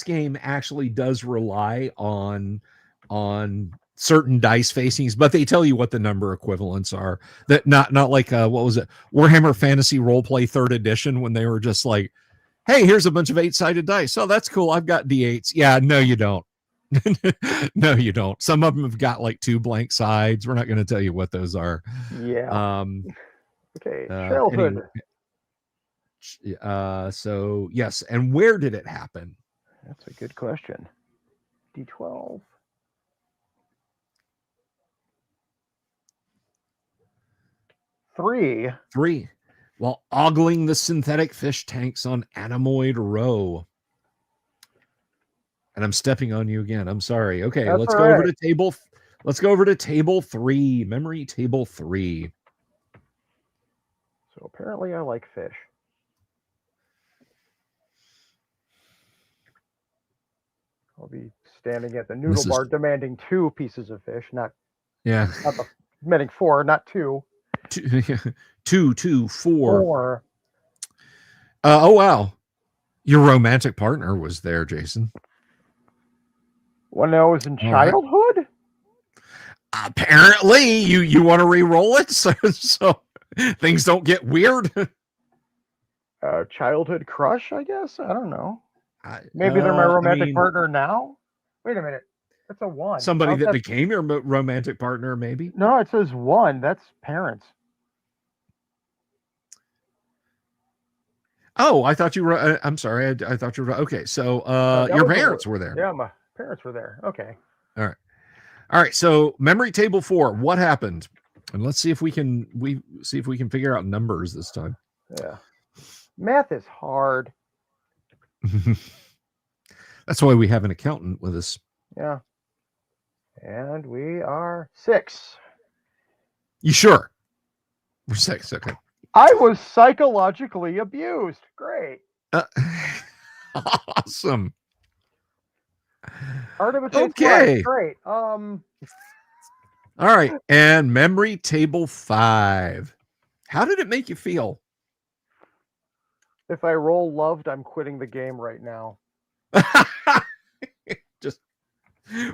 game actually does rely on certain dice facings, but they tell you what the number equivalents are. That not like what was it, Warhammer Fantasy Roleplay 3rd edition, when they were just like, hey, here's a bunch of 8-sided dice. Oh, that's cool. I've got D8s. Yeah, no, you don't. No, you don't. Some of them have got like 2 blank sides. We're not going to tell you what those are. Yeah. Okay. Childhood. Anyway, so yes, and where did it happen? That's a good question. D12. 3. While ogling the synthetic fish tanks on Anemoid Row. And I'm stepping on you again. I'm sorry. Okay, That's let's all go right. over to table. Let's go over to table 3. Memory table 3. So apparently I like fish. I'll be standing at the noodle bar demanding 2 pieces of fish, not demanding 4, not 2. 2, 4. 4. Oh wow, your romantic partner was there, Jason. When I was in childhood? Right. Apparently, you want to re-roll it so things don't get weird. Childhood crush, I guess. I don't know. Maybe they're my romantic partner now. Wait a minute. That's a 1. Somebody that became your romantic partner, maybe. No, it says 1. That's parents. Oh, I thought you were. I'm sorry. I thought you were. Okay, so your parents were there. Yeah, my parents were there. Okay. All right. So memory table 4. What happened? And let's see if we can figure out numbers this time. Yeah. Math is hard. That's why we have an accountant with us. Yeah. And we are 6. You sure? We're 6. Okay. I was psychologically abused. Great. Awesome. Art of a Okay. Great. All right. And memory table 5. How did it make you feel? If I roll loved, I'm quitting the game right now.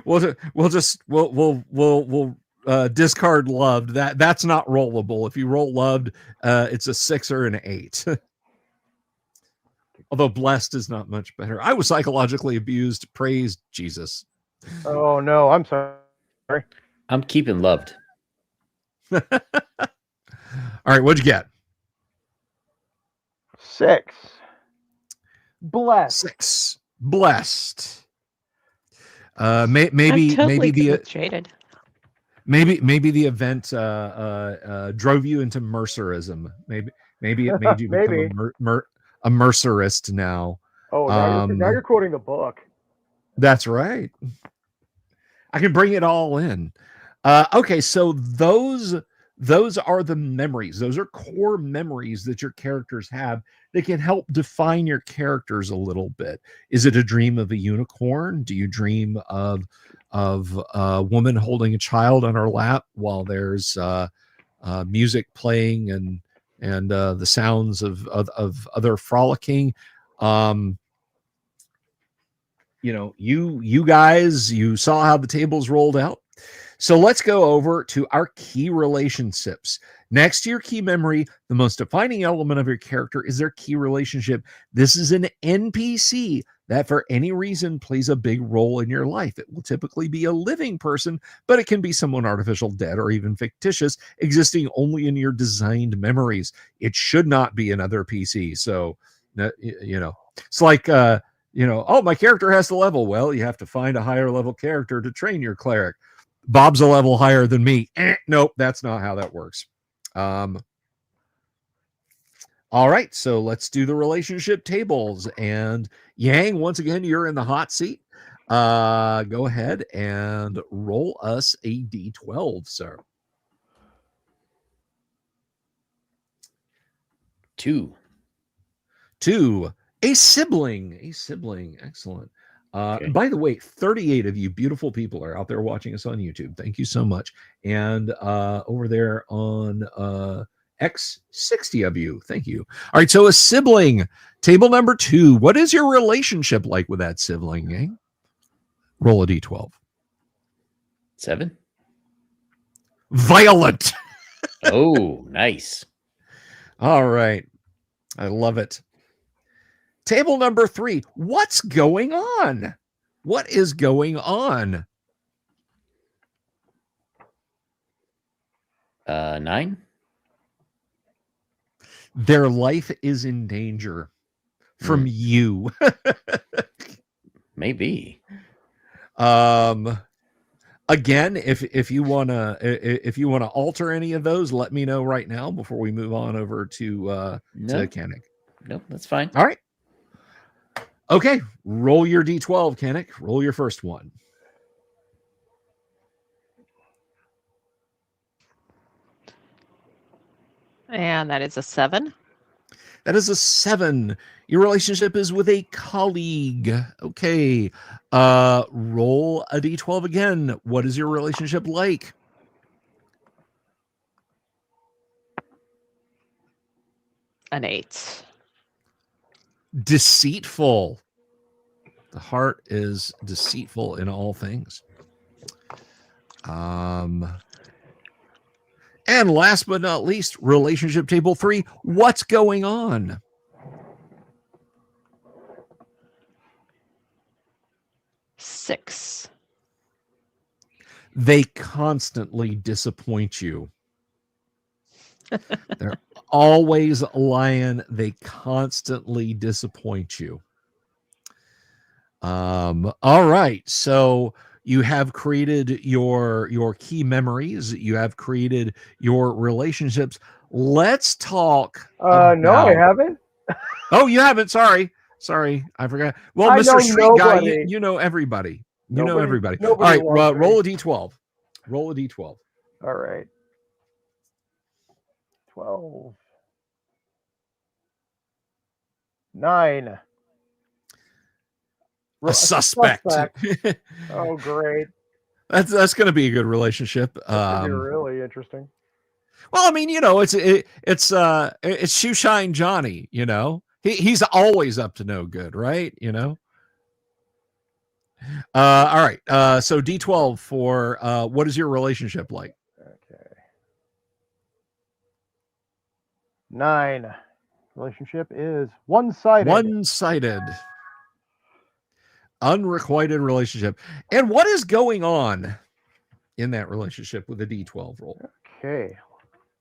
We'll discard loved. That's not rollable. If you roll loved, it's a 6 or an 8. Although blessed is not much better. I was psychologically abused. Praise Jesus. Oh no, I'm sorry. I'm keeping loved. All right, what'd you get? 6. Blessed. 6. Blessed. Maybe Jaded. Maybe the event drove you into mercerism. Maybe it made you become a mercerist now. Oh, now you're quoting the book. That's right. I can bring it all in. Okay, so those are the memories. Those are core memories that your characters have that can help define your characters a little bit. Is it a dream of a unicorn? Do you dream of a woman holding a child on her lap while there's music playing and the sounds of other frolicking? you guys, you saw how the tables rolled out. So let's go over to our key relationships. Next to your key memory, the most defining element of your character is their key relationship. This is an NPC that for any reason plays a big role in your life. It will typically be a living person, but it can be someone artificial, dead, or even fictitious, existing only in your designed memories. It should not be another PC. So, it's like, oh, my character has to level. Well, you have to find a higher level character to train your cleric. Bob's a level higher than me. Nope, that's not how that works. All right, so let's do the relationship tables. And Yang, once again, you're in the hot seat. Go ahead and roll us a D12, sir. 2. A sibling. Excellent. Okay. By the way, 38 of you beautiful people are out there watching us on YouTube. Thank you so much. And over there on X, 60 of you. Thank you. All right, so a sibling. Table number 2. What is your relationship like with that sibling, Yang? Roll a D12. 7. Violent. Oh, nice. All right. I love it. Table number 3. What's going on? What is going on? 9. Their life is in danger from you. Maybe. Again, if you wanna alter any of those, let me know right now before we move on over to Kanik. Nope, that's fine. All right. Okay, roll your D12, Kanik. Roll your first one. And that is a 7. That is a 7. Your relationship is with a colleague. Okay. Roll a D12 again. What is your relationship like? An 8. Deceitful. The heart is deceitful in all things. And last but not least, relationship table 3. What's going on? 6. They constantly disappoint you. They're always lying. They constantly disappoint you. All right. So you have created your key memories. You have created your relationships. Let's talk. No, I haven't. Oh, you haven't. Sorry, I forgot. Well, I Mr. know Street Guy, nobody. you know everybody. You know Nobody- everybody. All nobody right, loves me. roll a D12. Roll a D12. All right. 12. 9. A suspect. Oh, great. That's going to be a good relationship. That's gonna be really interesting. Well, I mean, it's Shoeshine Johnny. He's always up to no good, right? All right. So D12 for what is your relationship like? Okay. 9. Relationship is one-sided. One-sided. Unrequited relationship. And what is going on in that relationship with a D12 roll? Okay.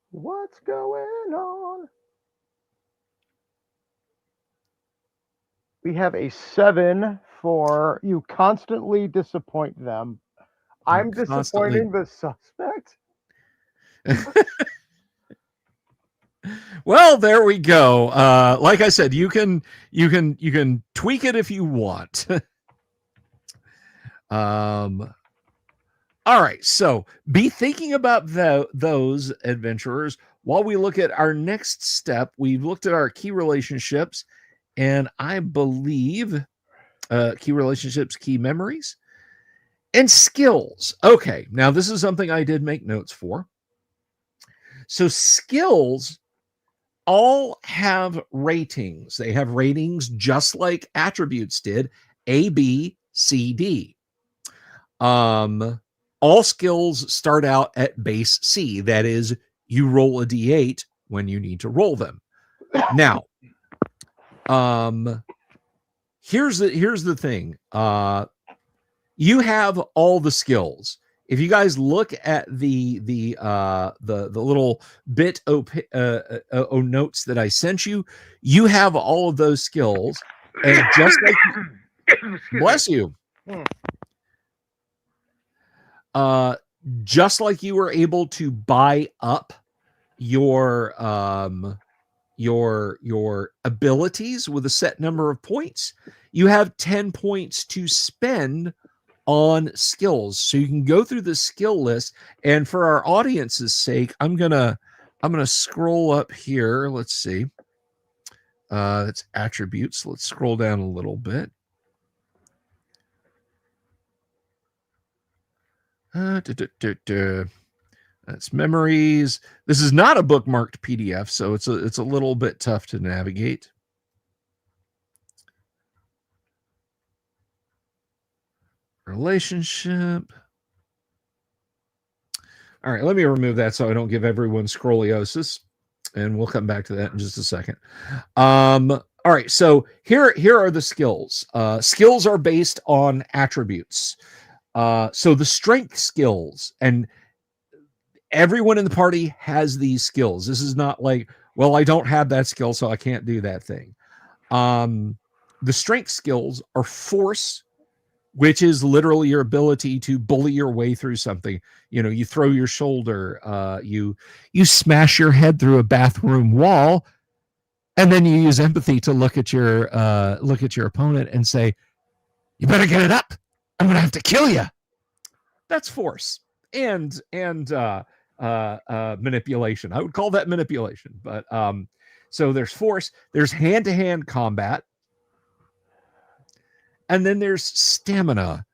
What's going on? We have a 7 for you constantly disappoint them. I'm disappointing the suspect. Well, there we go. Like I said, you can tweak it if you want. All right, so be thinking about those adventurers while we look at our next step. We've looked at our key relationships, and I believe key relationships, key memories, and skills. Okay, now this is something I did make notes for. So skills all have ratings. They have ratings just like attributes did: A, B, CD. All skills start out at base C. That is, you roll a D8 when you need to roll them. Now, here's the thing. You have all the skills. If you guys look at the little bit o notes that I sent you, you have all of those skills, and just like bless you. Just like you were able to buy up your abilities with a set number of points, you have 10 points to spend on skills. So you can go through the skill list, and for our audience's sake, I'm gonna scroll up here. Let's see. It's attributes. Let's scroll down a little bit. That's memories. This is not a bookmarked PDF, so it's a little bit tough to navigate. Relationship. All right, let me remove that so I don't give everyone scoliosis, and we'll come back to that in just a second. All right, so here are the skills. Skills are based on attributes. So the strength skills, and everyone in the party has these skills. This is not like, well, I don't have that skill, so I can't do that thing. The strength skills are force, which is literally your ability to bully your way through something. You know, you throw your shoulder, you smash your head through a bathroom wall, and then you use empathy to look at your opponent and say, "You better get it up. I'm gonna have to kill you." That's force and manipulation. I would call that manipulation. But so there's force, there's hand-to-hand combat, and then there's stamina.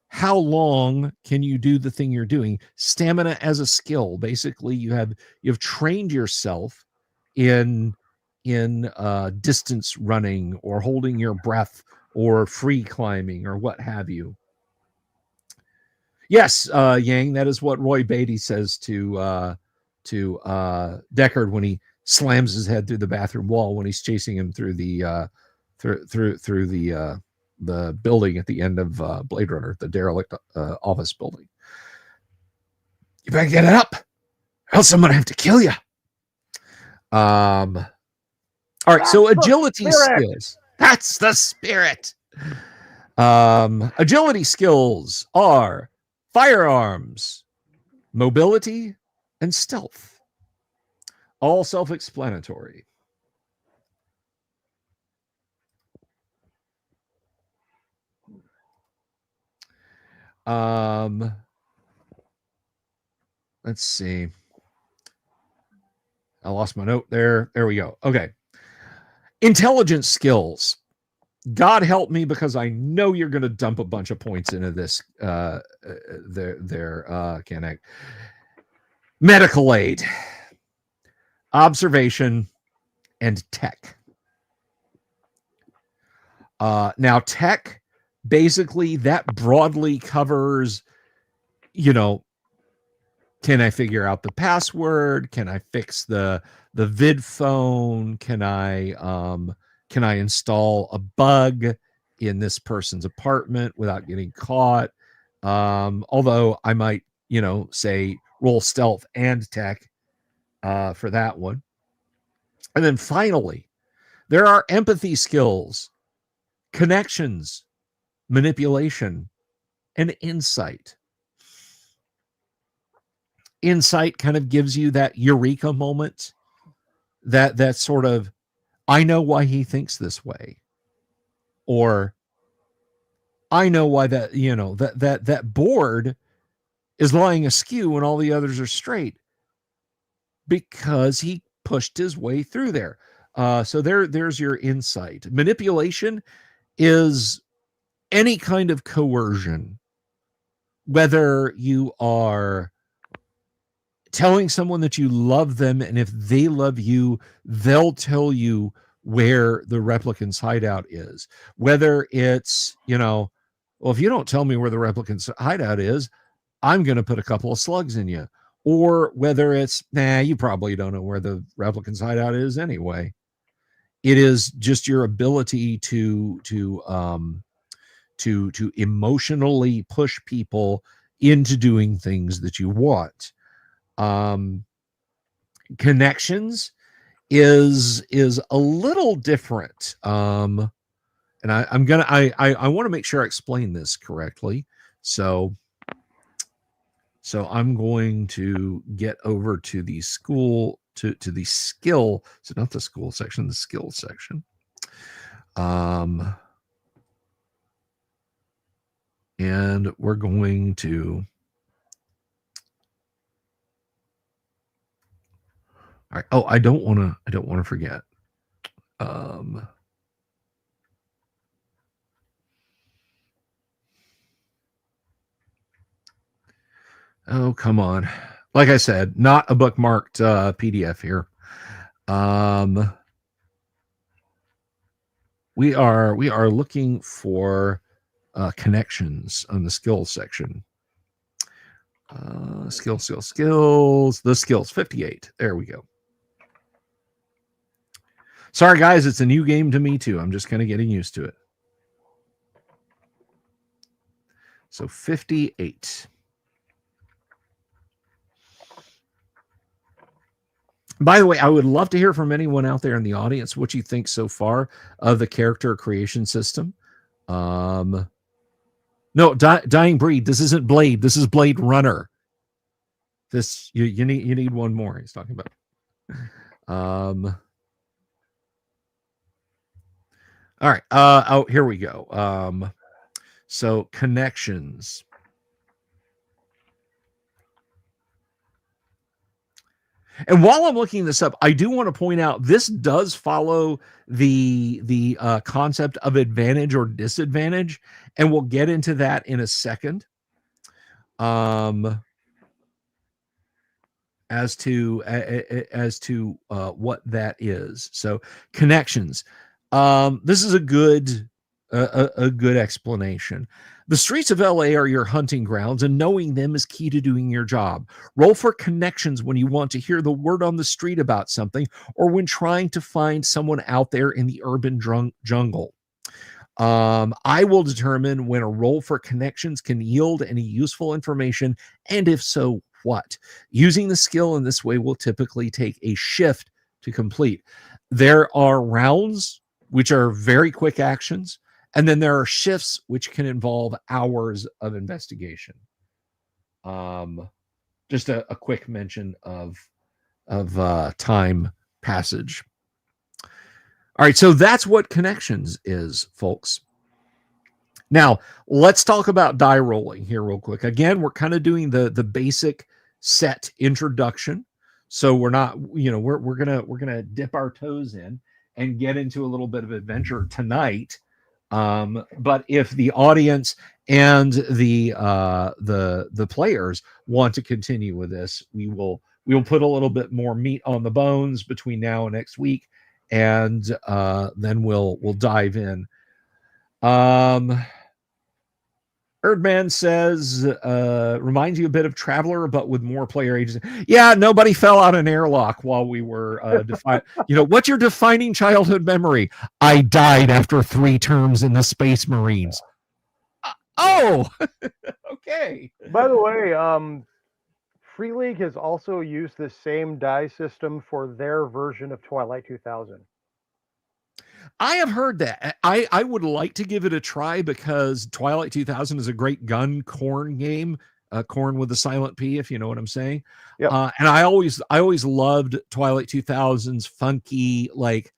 How long can you do the thing you're doing? Stamina as a skill. Basically, you've trained yourself in distance running or holding your breath or free climbing or what have you. Yes, Yang, that is what Roy Beatty says to Deckard when he slams his head through the bathroom wall when he's chasing him through the the building at the end of Blade Runner, the derelict office building. You better get it up, or else I'm gonna have to kill you. All right, so agility skills. That's the spirit. Agility skills are firearms, mobility, and stealth. All self-explanatory. Let's see. I lost my note there. There we go. Okay. Intelligence skills. God help me, because I know you're going to dump a bunch of points into this. Connect. Medical aid, observation, and tech. Now, tech, basically, that broadly covers, you know, can I figure out the password? Can I fix the vid phone? Can I install a bug in this person's apartment without getting caught? Although I might, you know, say roll stealth and tech for that one. And then finally, there are empathy skills, connections, manipulation, and insight. Insight kind of gives you that eureka moment, that sort of, I know why he thinks this way, or I know why that, you know, that board is lying askew when all the others are straight, because he pushed his way through there. So there's your insight. Manipulation is any kind of coercion, whether you are telling someone that you love them, and if they love you, they'll tell you where the replicant's hideout is. Whether it's, you know, Well, if you don't tell me where the replicant's hideout is, I'm going to put a couple of slugs in you. Or whether it's, you probably don't know where the replicant's hideout is anyway. It is just your ability to emotionally push people into doing things that you want. Connections is a little different. And I want to make sure I explain this correctly. So I'm going to get over to the school to the skill. So not the school section, the skill section. And we're going to. All right. Oh, I don't want to forget. Oh, come on. Like I said, not a bookmarked PDF here. We are looking for connections on the skills section. Skills. The skills 58. There we go. Sorry, guys, it's a new game to me too. I'm just kind of getting used to it. So 58. By the way, I would love to hear from anyone out there in the audience what you think so far of the character creation system. No, Dying Breed. This isn't Blade. This is Blade Runner. This you need one more. He's talking about. All right. Oh, here we go. So connections. And while I'm looking this up, I do want to point out this does follow the concept of advantage or disadvantage, and we'll get into that in a second. As to what that is. So connections. This is a good explanation. The streets of LA are your hunting grounds, and knowing them is key to doing your job. Roll for connections when you want to hear the word on the street about something, or when trying to find someone out there in the urban jungle. I will determine when a roll for connections can yield any useful information, and if so, what. Using the skill in this way will typically take a shift to complete. There are rounds, which are very quick actions, and then there are shifts, which can involve hours of investigation. Just a quick mention of time passage. All right, so that's what connections is, folks. Now, let's talk about die rolling here real quick. Again, we're kind of doing the basic set introduction. So we're not, we're gonna dip our toes in and get into a little bit of adventure tonight. But if the audience and the players want to continue with this, we'll put a little bit more meat on the bones between now and next week, and then we'll dive in. Erdman says, reminds you a bit of Traveler, but with more player agency. Yeah, nobody fell out an airlock while we were what's your defining childhood memory? I died after 3 terms in the Space Marines. Okay. By the way, Free League has also used the same die system for their version of Twilight 2000. I have heard that. I would like to give it a try because Twilight 2000 is a great gun corn game. Corn with a silent P, if you know what I'm saying. Yep. And I always loved Twilight 2000's funky, like,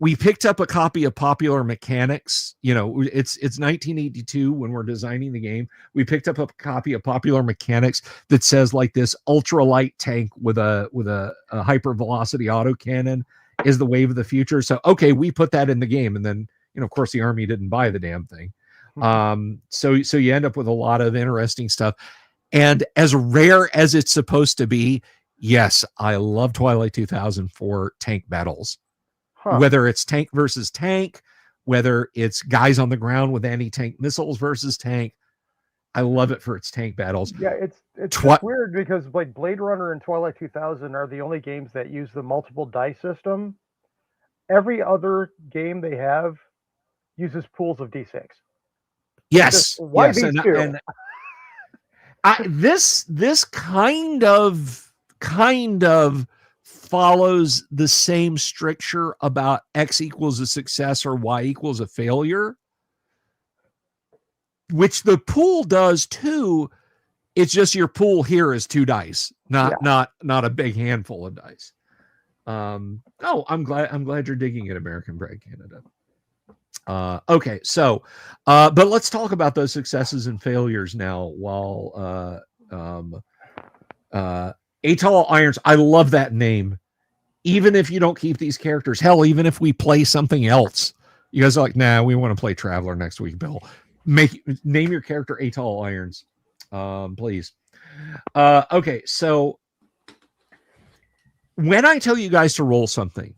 we picked up a copy of Popular Mechanics. It's 1982 when we're designing the game. We picked up a copy of Popular Mechanics that says like this ultralight tank with a hyper velocity autocannon is the wave of the future. So, okay, we put that in the game. And then, of course, the army didn't buy the damn thing. So you end up with a lot of interesting stuff. And as rare as it's supposed to be, yes, I love Twilight 2000 for tank battles. Whether it's tank versus tank, whether it's guys on the ground with anti-tank missiles versus tank. I love it for its tank battles. Yeah, it's just weird because like Blade Runner and Twilight 2000 are the only games that use the multiple dice system. Every other game they have uses pools of D6. Yes, Why yes, these two? and this kind of follows the same stricture about X equals a success or Y equals a failure, which the pool does too. It's just your pool here is 2 dice, not a big handful of dice. Oh, I'm glad you're digging it, American Brad Canada. Okay, so but let's talk about those successes and failures now while Atoll Irons. I love that name. Even if you don't keep these characters, hell, even if we play something else, you guys are like, nah, we want to play Traveler next week, Bill. Name your character Atoll Irons, please. Okay, so when I tell you guys to roll something,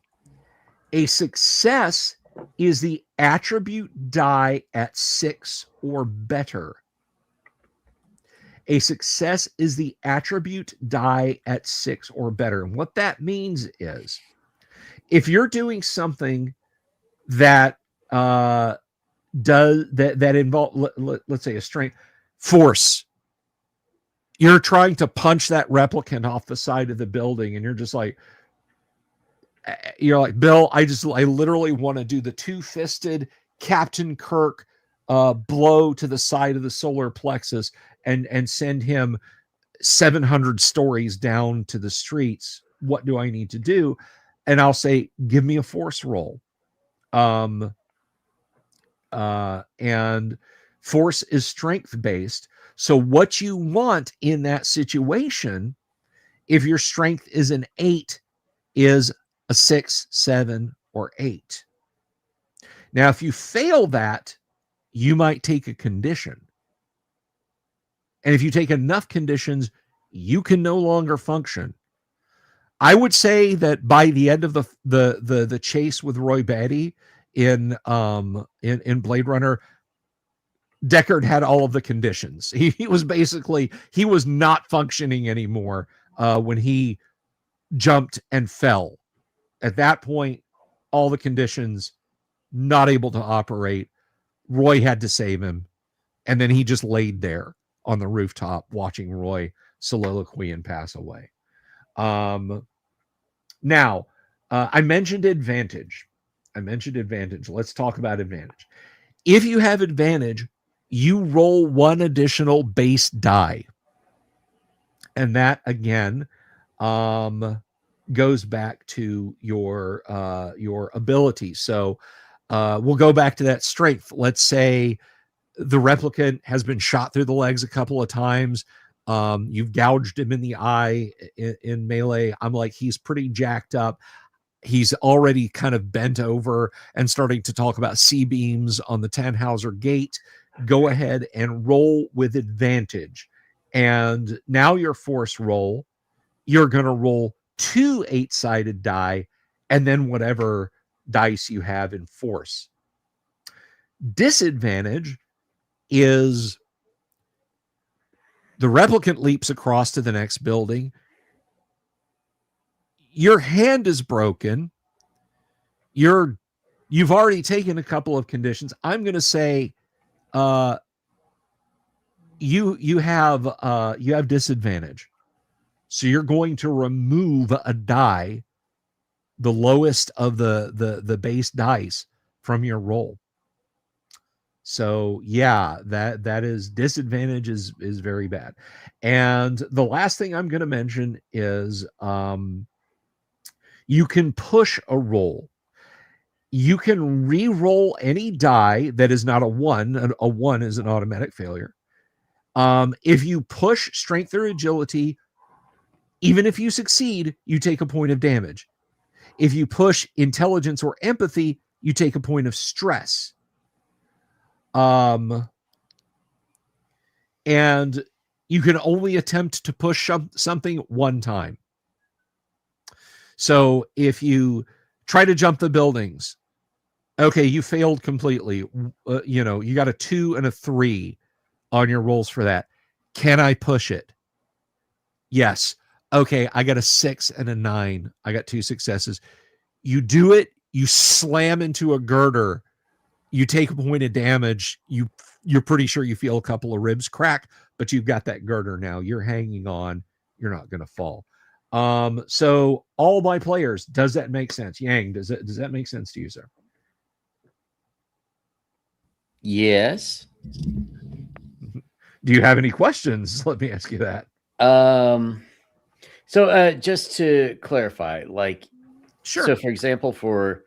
a success is the attribute die at 6 or better. A success is the attribute die at 6 or better. And what that means is if you're doing something that involve, let's say a strength force, you're trying to punch that replicant off the side of the building and you're like, Bill, I literally want to do the 2-fisted Captain Kirk blow to the side of the solar plexus and send him 700 stories down to the streets. What do I need to do? And I'll say, give me a force roll. And force is strength based. So what you want in that situation, if your strength is an 8, is a 6, 7, or 8. Now, if you fail that, you might take a condition. And if you take enough conditions, you can no longer function. I would say that by the end of the chase with Roy Batty in Blade Runner, Deckard had all of the conditions. He was not functioning anymore when he jumped and fell. At that point, all the conditions, not able to operate. Roy had to save him. And then he just laid there on the rooftop watching Roy soliloquy and pass away. Now, I mentioned advantage. Let's talk about advantage. If you have advantage, you roll 1 additional base die. And that, again, goes back to your ability. So we'll go back to that strength. Let's say the replicant has been shot through the legs a couple of times. You've gouged him in the eye in melee. I'm like, he's pretty jacked up. He's already kind of bent over and starting to talk about C-beams on the Tannhauser gate. Go ahead and roll with advantage. And now your force roll, you're going to roll 2 8-sided die and then whatever dice you have in force. Disadvantage is the replicant leaps across to the next building. Your hand is broken. You've already taken a couple of conditions. I'm going to say you have disadvantage. So you're going to remove a die, the lowest of the base dice from your roll. So yeah, that is disadvantage is very bad. And the last thing I'm going to mention is you can push a roll. You can re-roll any die that is not a 1. A 1 is an automatic failure. If you push strength or agility, even if you succeed, you take a point of damage. If you push intelligence or empathy, you take a point of stress. And you can only attempt to push something 1 time. So if you try to jump the buildings, Okay, you failed completely. You got a 2 and a 3 on your rolls for that. Can I push it? Yes. Okay, I got a 6 and a 9. I got 2 successes. You do it, you slam into a girder, you take a point of damage, you're pretty sure you feel a couple of ribs crack, but you've got that girder now. You're hanging on. You're not going to fall. So all my players, does that make sense? Yang, does that make sense to you, sir? Yes. Do you have any questions? Let me ask you that. So just to clarify, like, Sure. so for example, for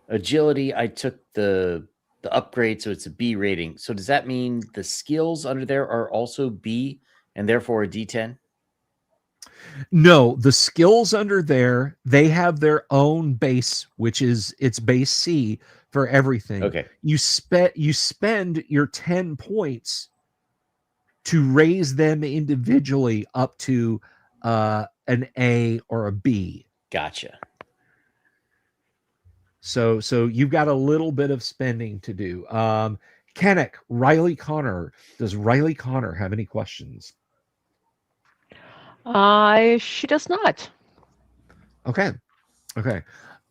agility, I took the upgrade, so it's a B rating. So does that mean the skills under there are also B and therefore a D10? No, the skills under there, they have their own base, which is it's base C for everything. Okay. You spend your 10 points to raise them individually up to an A or a B. Gotcha. So you've got a little bit of spending to do. Kennick, Riley Connor. Does Riley Connor have any questions? She does not. Okay.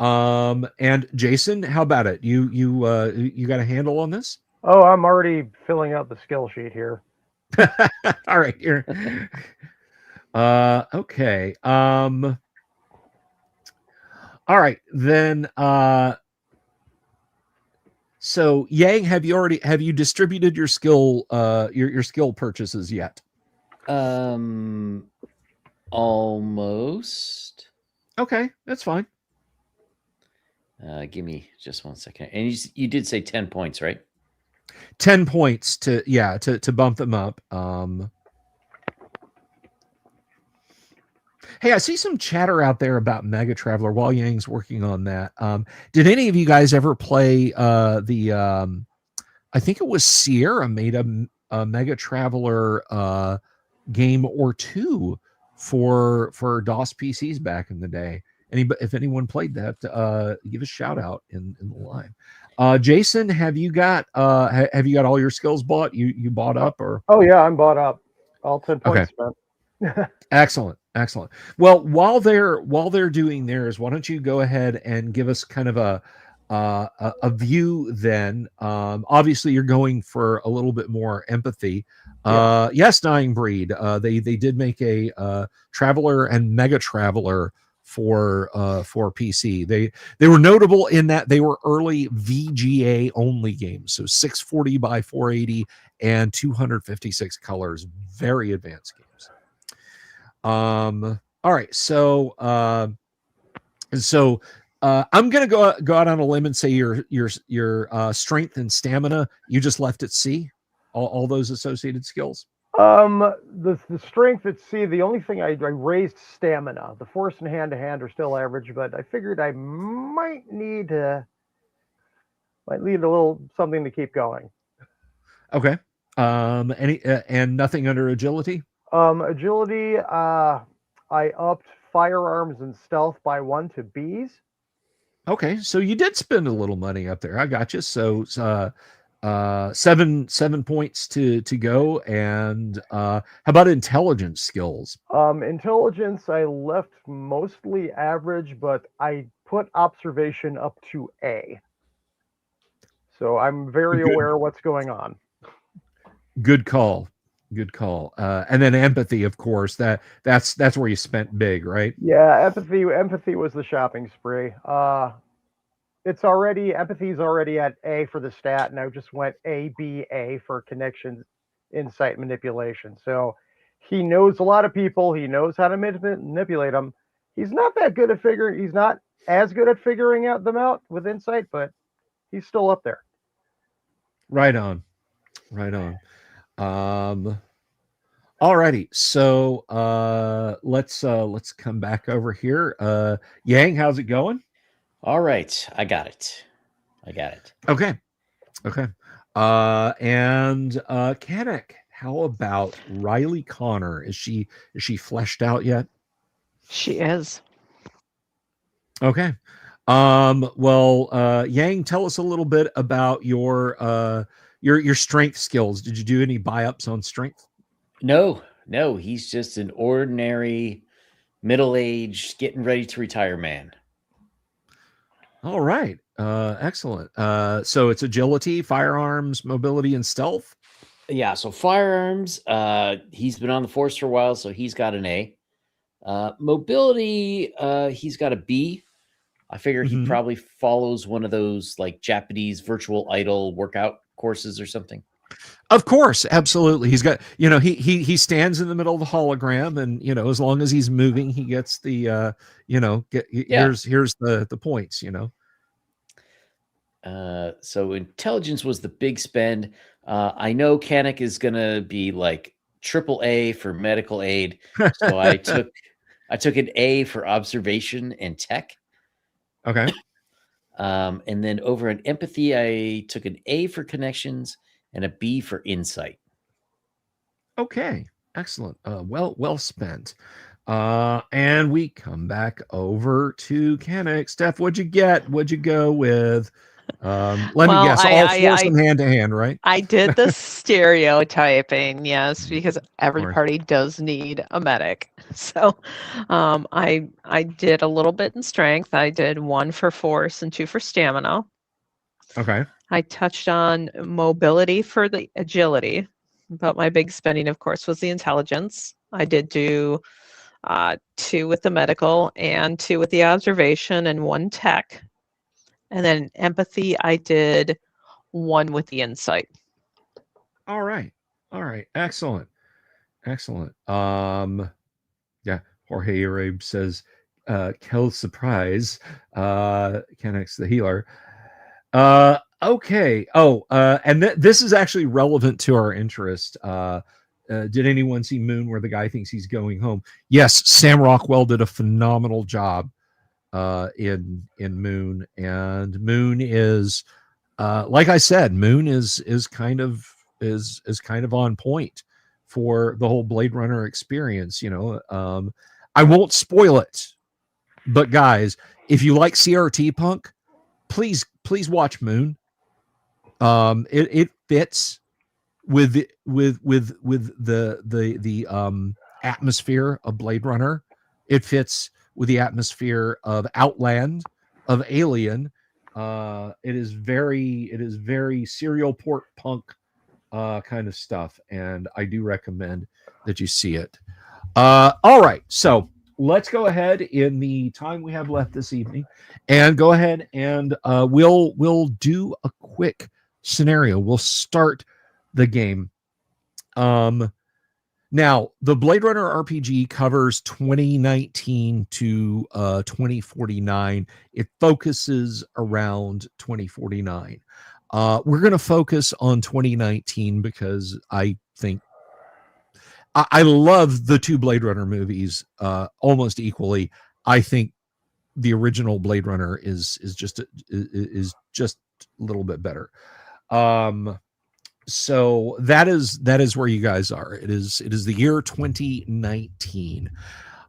And Jason, how about it? You got a handle on this? Oh, I'm already filling out the skill sheet here. All right, here. Okay. All right, then so Yang, have you distributed your skill your skill purchases yet? Almost. Okay, that's fine. Give me just 1 second. And you did say 10 points, right? 10 points to bump them up. Hey, I see some chatter out there about Mega Traveler while Yang's working on that. Did any of you guys ever play I think it was Sierra made a Mega Traveler game or two for DOS PCs back in the day. If anyone played that, give a shout out in the live. Jason, have you got all your skills bought? You bought up or? Oh yeah, I'm bought up. All 10 points spent. Excellent. Well, while they're doing theirs, why don't you go ahead and give us kind of a view then? Obviously, you're going for a little bit more empathy. Yes, Dying Breed. They did make a Traveler and Mega Traveler for PC. They were notable in that they were early VGA only games, so 640 by 480 and 256 colors, very advanced games. All right, so I'm gonna go out on a limb and say your strength and stamina, you just left at C, all those associated skills. The strength at C, the only thing I raised stamina. The force and hand to hand are still average, but I figured I might need a little something to keep going. Okay. And nothing under agility? Agility, I upped firearms and stealth by 1 to Bs. Okay, so you did spend a little money up there. I got you. So 7 points to go. And how about intelligence skills? Intelligence, I left mostly average, but I put observation up to A. So I'm very aware of what's going on. Good call. And then empathy, of course, that's where you spent big, right? Yeah, empathy was the shopping spree. Empathy's already at A for the stat, and I just went A for connections, insight, manipulation. So he knows a lot of people. He knows how to manipulate them. He's not that good at figuring. He's not as good at figuring them out with insight, but he's still up there. Right on. Alrighty, so let's come back over here. Yang, how's it going? All right, I got it. Okay. And Kennick, how about Riley Connor? Is she fleshed out yet? She is. Okay. Well, Yang, tell us a little bit about your strength skills. Did you do any buy-ups on strength? No, no, he's just an ordinary middle-aged, getting ready to retire man. All right. Excellent. So it's agility, firearms, mobility, and stealth. Yeah, so firearms, he's been on the force for a while, so he's got an A. Mobility, he's got a B. I figure he Mhm. probably follows one of those like Japanese virtual idol workout courses or something. Of course, absolutely. He's got, he stands in the middle of the hologram, and as long as he's moving, he gets the Yeah. here's the points. So intelligence was the big spend. I know Kanik is gonna be like triple A for medical aid, so I took an A for observation and tech. Okay. And then over in empathy, I took an A for connections and a B for insight. Okay. Excellent. Well spent. And we come back over to Kanik. Steph, what'd you get? What'd you go with? Let me Well, guess. All force and hand to hand, right? I did the stereotyping, yes, because every course. party does need a medic. So, I did a little bit in strength. I did 1 for force and 2 for stamina. Okay. I touched on mobility for the agility, but my big spending, of course, was the intelligence. I did do 2 with the medical and 2 with the observation and 1 tech. And then empathy, I did 1 with the insight. All right. Excellent. Yeah. Jorge Arabe says, Kel's surprise. Kanik's the healer. Okay. Oh, and this is actually relevant to our interest. Did anyone see Moon where the guy thinks he's going home? Yes, Sam Rockwell did a phenomenal job in Moon, and Moon is like I said, Moon is kind of on point for the whole Blade Runner experience. I won't spoil it, but guys, if you like CRT punk, please watch Moon. It fits with the atmosphere of Blade Runner. It fits with the atmosphere of Outland, of Alien. It is very serial port punk kind of stuff, and I do recommend that you see it. All right, so let's go ahead in the time we have left this evening, and go ahead and we'll do a quick scenario. We'll start the game. Now, the Blade Runner RPG covers 2019 to 2049. It focuses around 2049. We're going to focus on 2019 because I think I love the 2 Blade Runner movies almost equally. I think the original Blade Runner is just a little bit better. So that is where you guys are. It is the year 2019.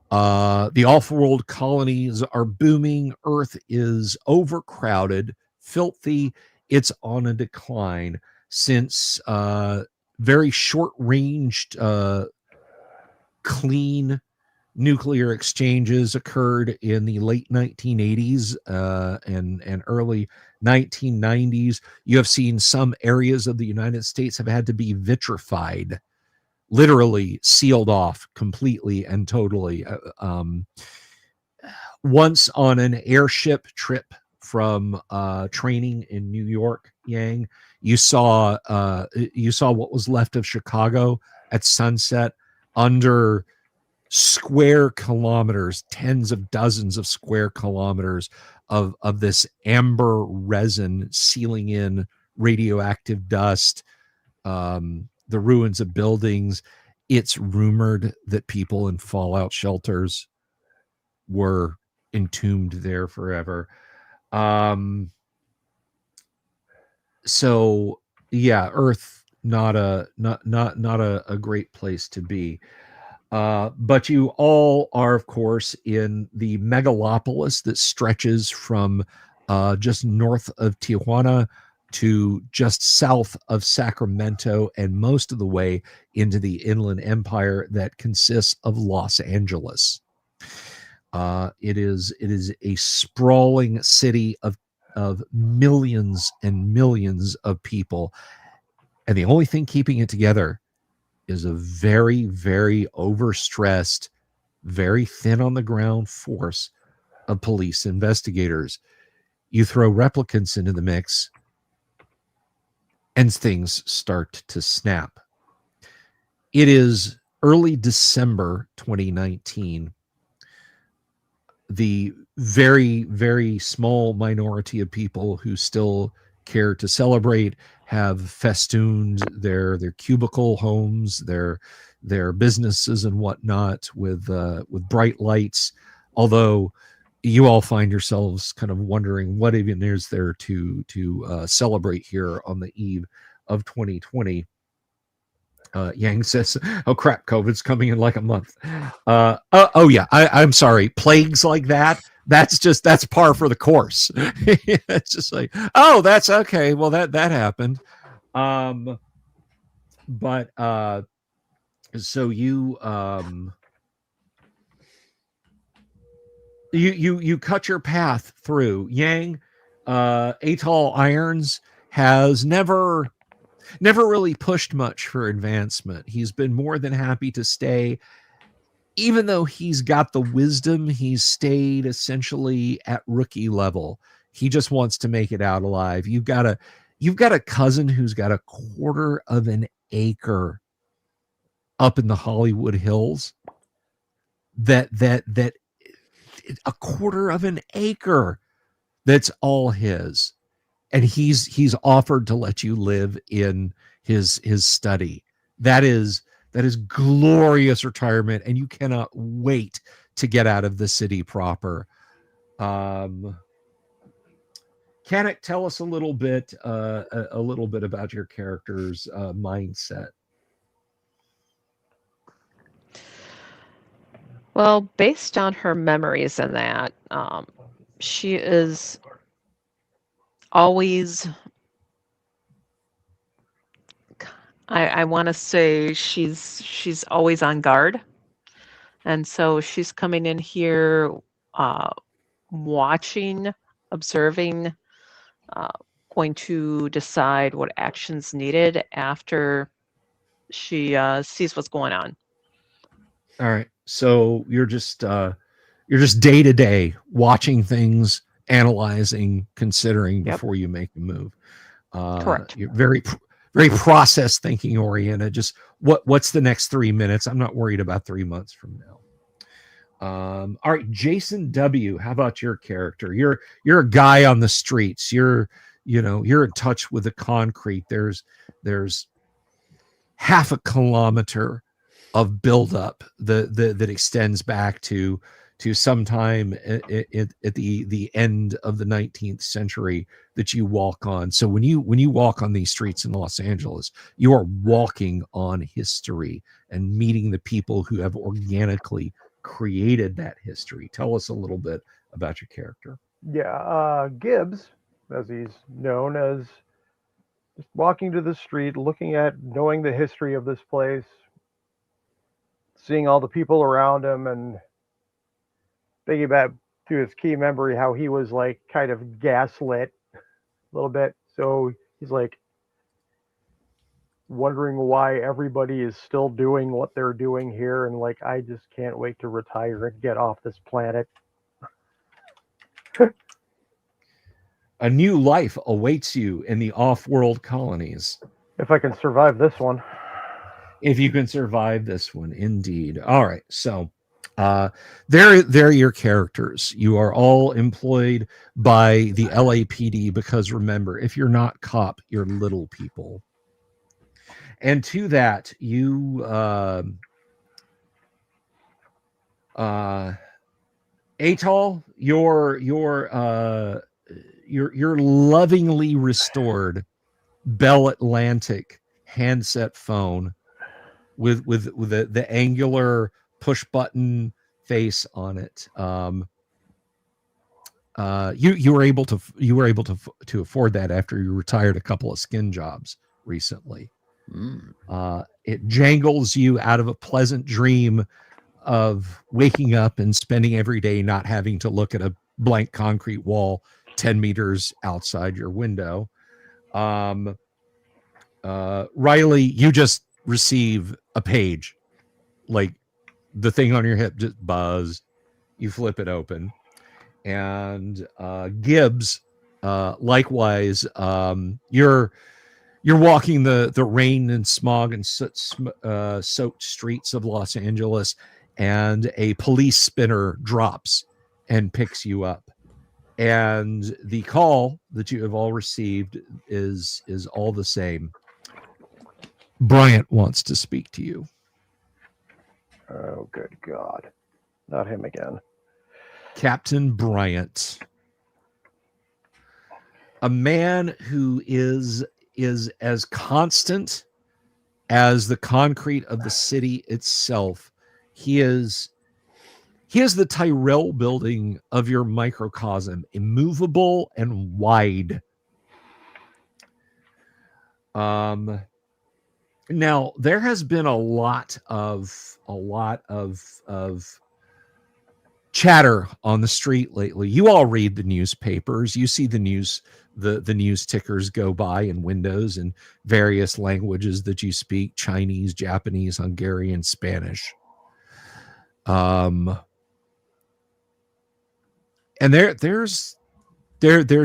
The off-world colonies are booming. Earth is overcrowded, filthy. It's on a decline since very short-ranged, clean nuclear exchanges occurred in the late 1980s and early 1990s. You have seen some areas of the United States have had to be vitrified, literally sealed off completely and totally. Once on an airship trip from training in New York, Yang, you saw what was left of Chicago at sunset under square kilometers, tens of dozens of square kilometers of this amber resin sealing in radioactive dust, the ruins of buildings. It's rumored that people in fallout shelters were entombed there forever. So yeah, Earth not a great place to be. But you all are, of course, in the megalopolis that stretches from just north of Tijuana to just south of Sacramento and most of the way into the Inland Empire that consists of Los Angeles. It is a sprawling city of millions and millions of people, and the only thing keeping it together is a very, very overstressed, very thin on the ground force of police investigators. You throw replicants into the mix, and things start to snap. It is early December 2019. The very, very small minority of people who still care to celebrate have festooned their cubicle homes, their businesses and whatnot with bright lights. Although you all find yourselves kind of wondering what even is there to celebrate here on the eve of 2020. Yang says, "Oh crap, COVID's coming in like a month." Oh yeah, I'm sorry. Plagues like that's par for the course. It's just like, oh, that's okay. Well, that happened. But so you you cut your path through. Yang, Atoll Irons has never really pushed much for advancement. He's been more than happy to stay. Even though he's got the wisdom, he's stayed essentially at rookie level. He just wants to make it out alive. You've got a cousin who's got a quarter of an acre up in the Hollywood Hills. That a quarter of an acre that's all his. And he's offered to let you live in his study. That is glorious retirement, and you cannot wait to get out of the city proper. Canik, tell us a little bit about your character's mindset. Well, based on her memories and that, she is always, I want to say she's always on guard. And so she's coming in here watching, observing, going to decide what actions needed after she sees what's going on. All right. So you're just day to day watching things, analyzing, considering before you make a move. Correct. You're very process thinking oriented. Just what's the next 3 minutes? I'm not worried about 3 months from now. All right, Jason W. How about your character? You're a guy on the streets. You're in touch with the concrete. There's half a kilometer of buildup that extends back to sometime at the end of the 19th century that you walk on. So when you walk on these streets in Los Angeles, you are walking on history and meeting the people who have organically created that history. Tell us a little bit about your character. Yeah, Gibbs, as he's known as, just walking to the street, knowing the history of this place, seeing all the people around him, and thinking about through his key memory how he was like kind of gaslit a little bit. So he's like wondering why everybody is still doing what they're doing here, and like, I just can't wait to retire and get off this planet. A new life awaits you in the off-world colonies. If I can survive this one. If you can survive this one, indeed. All right, so they're your characters. You are all employed by the LAPD because remember, if you're not cop, you're little people. And to that, you Atoll, your lovingly restored Bell Atlantic handset phone with the angular push button face on it. You were able to afford that after you retired a couple of skin jobs recently. It jangles you out of a pleasant dream of waking up and spending every day not having to look at a blank concrete wall 10 meters outside your window. Riley, you just receive a page, like the thing on your hip just buzzed. You flip it open, and Gibbs, likewise, you're walking the rain and smog and soaked streets of Los Angeles, and a police spinner drops and picks you up. And the call that you have all received is all the same. Bryant wants to speak to you. Oh, good God. Not him again. Captain Bryant. A man who is as constant as the concrete of the city itself. He is the Tyrell building of your microcosm, immovable and wide. Now there has been a lot of chatter on the street lately. You all read the newspapers. You see the news tickers go by in windows in various languages that you speak: Chinese, Japanese, Hungarian, Spanish. And there's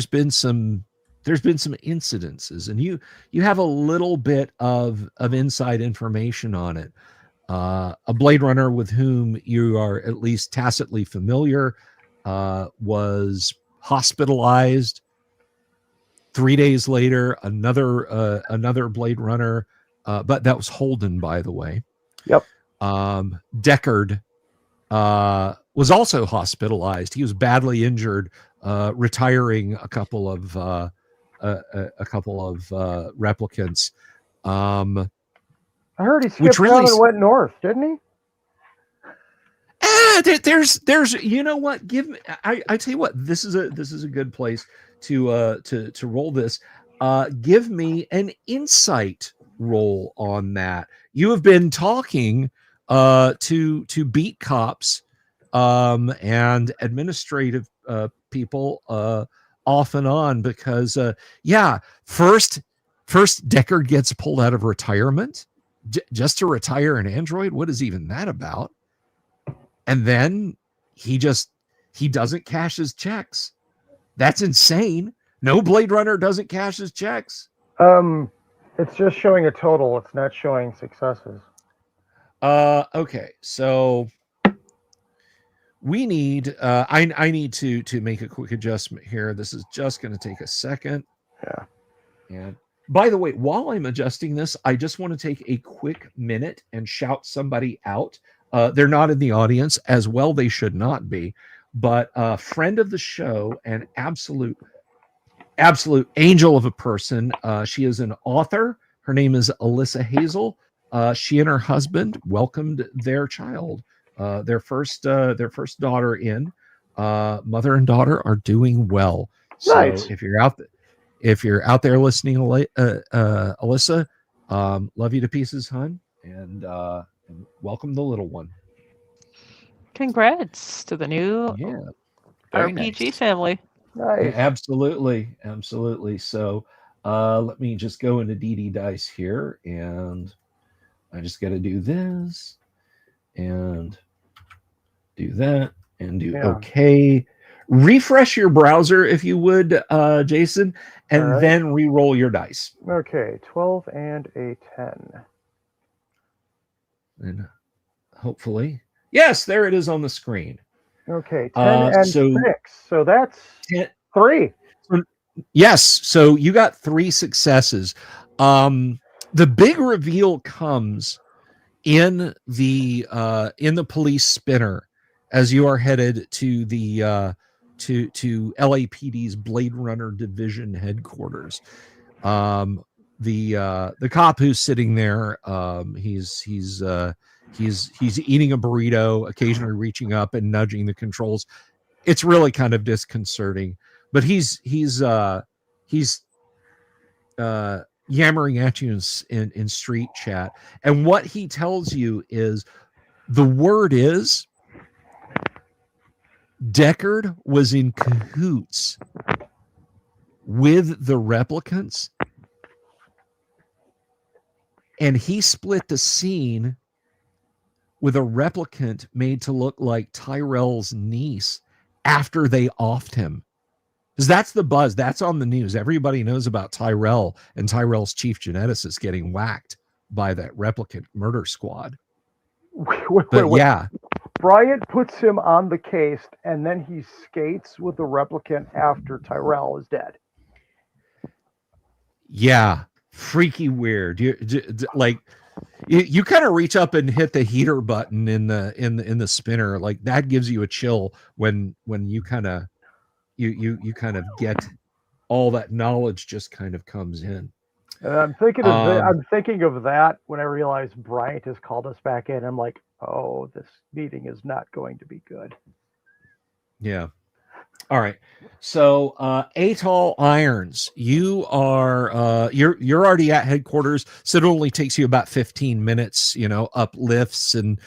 been some incidences, and you have a little bit of inside information on it. A Blade Runner with whom you are at least tacitly familiar was hospitalized. 3 days later, another Blade Runner, but that was Holden, by the way. Yep. Deckard was also hospitalized. He was badly injured, retiring a couple of replicants. I heard he skipped down and went north, didn't he? There's you know what? I tell you what, this is a good place to roll this. Give me an insight roll on that. You have been talking to beat cops and administrative people off and on, because first Deckard gets pulled out of retirement just to retire an android. What is even that about? And then he doesn't cash his checks. That's insane. No Blade Runner doesn't cash his checks. It's just showing a total. It's not showing successes. Okay, so we need I need to make a quick adjustment here. This is just going to take a second. Yeah. And by the way, while I'm adjusting this, I just want to take a quick minute and shout somebody out. They're not in the audience, as well they should not be, but a friend of the show, an absolute angel of a person. She is an author. Her name is Alyssa Hazel. She and her husband welcomed their child, their first daughter in. Mother and daughter are doing well. So nice. If you're out there listening, Alyssa, love you to pieces, hon, and welcome the little one. Congrats to the new RPG family. Nice. Absolutely. So let me just go into DD Dice here, and I just got to do this and do that and do okay. Refresh your browser if you would, Jason, and then re-roll your dice. Okay, 12 and a 10. And hopefully, yes, there it is on the screen. Okay, 10 and 6. So that's 3. Yes, so you got 3 successes. The big reveal comes in the police spinner as you are headed to the to LAPD's Blade Runner Division headquarters. the cop who's sitting there, he's eating a burrito, occasionally reaching up and nudging the controls. It's really kind of disconcerting, but he's yammering at you in street chat, and what he tells you is the word is Deckard was in cahoots with the replicants, and he split the scene with a replicant made to look like Tyrell's niece after they offed him. Because that's the buzz. That's on the news. Everybody knows about Tyrell and Tyrell's chief geneticist getting whacked by that replicant murder squad. Wait. Yeah. Bryant puts him on the case, and then he skates with the replicant after Tyrell is dead. Yeah. Freaky weird. You kind of reach up and hit the heater button in the spinner. Like that gives you a chill when you kind of you kind of get all that knowledge just kind of comes in. And I'm thinking of that when I realize Bryant has called us back in. I'm like, oh, this meeting is not going to be good. Yeah. All right. So Atoll Irons, you are you're already at headquarters, so it only takes you about 15 minutes, up lifts and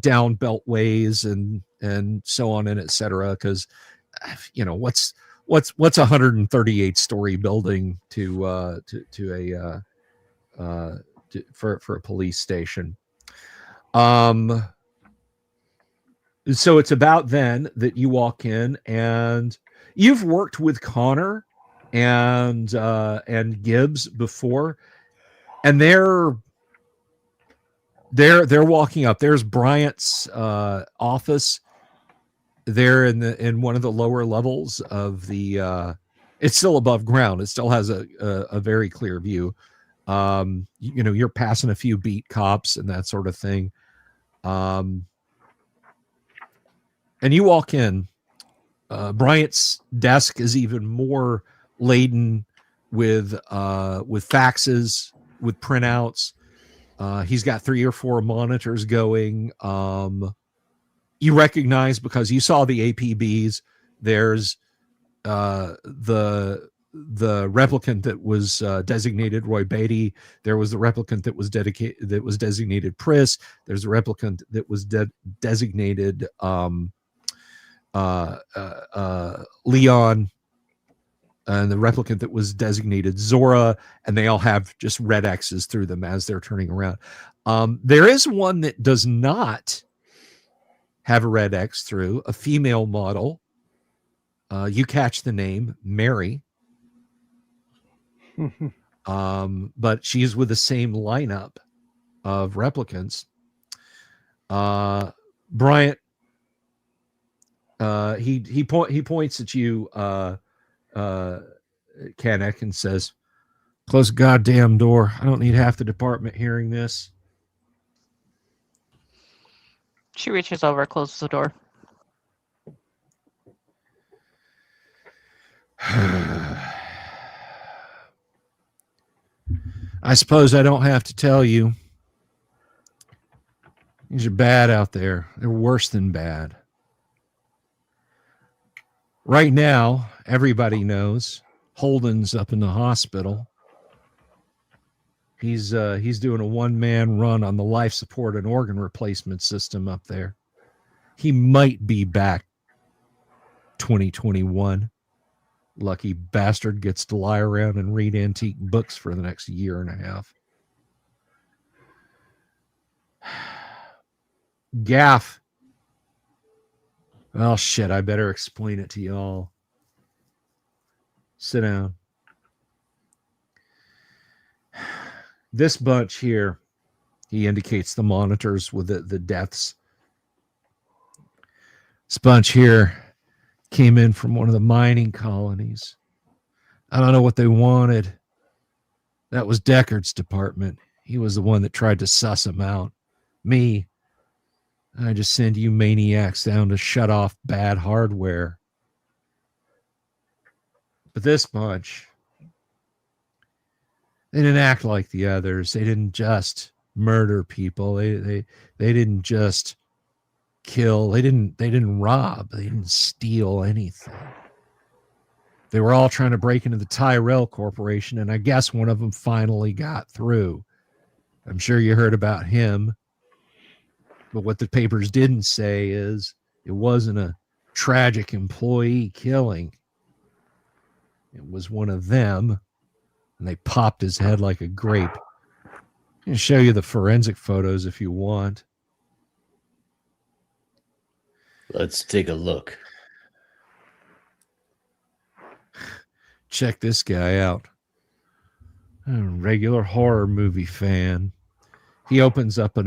down beltways and so on and etc. Because what's 138 story building for a police station. So it's about then that you walk in, and you've worked with Connor and Gibbs before, and they're walking up. There's Bryant's office. They're in one of the lower levels of the. It's still above ground. It still has a very clear view. You're passing a few beat cops and that sort of thing. And you walk in. Bryant's desk is even more laden with faxes, with printouts. He's got 3 or 4 monitors going. You recognize, because you saw the APBs, there's the replicant that was designated Roy Beatty. There was the replicant that was designated Pris. There's a replicant that was designated Leon, and the replicant that was designated Zora, and they all have just red X's through them as they're turning around. There is one that does not have a red X through, a female model. You catch the name Mary. But she's with the same lineup of replicants. Bryant, he points at you, Canek, and says, "Close the goddamn door. I don't need half the department hearing this." She reaches over, closes the door. I suppose I don't have to tell you. Things are bad out there. They're worse than bad. Right now, everybody knows Holden's up in the hospital. He's doing a one-man run on the life support and organ replacement system up there. He might be back 2021. Lucky bastard gets to lie around and read antique books for the next year and a half. Gaff. Oh, shit, I better explain it to y'all. Sit down. This bunch here, he indicates the monitors with the deaths. This bunch here came in from one of the mining colonies. I don't know what they wanted. That was Deckard's department. He was the one that tried to suss them out. Me, I just send you maniacs down to shut off bad hardware. But this bunch, They didn't act like the others. They didn't just murder people. They didn't just kill. They didn't rob. They didn't steal anything. They were all trying to break into the Tyrell Corporation, and I guess one of them finally got through. I'm sure you heard about him. But what the papers didn't say is it wasn't a tragic employee killing. It was one of them, and they popped his head like a grape. I can show you the forensic photos if you want. Let's take a look. Check this guy out. A regular horror movie fan. He opens up a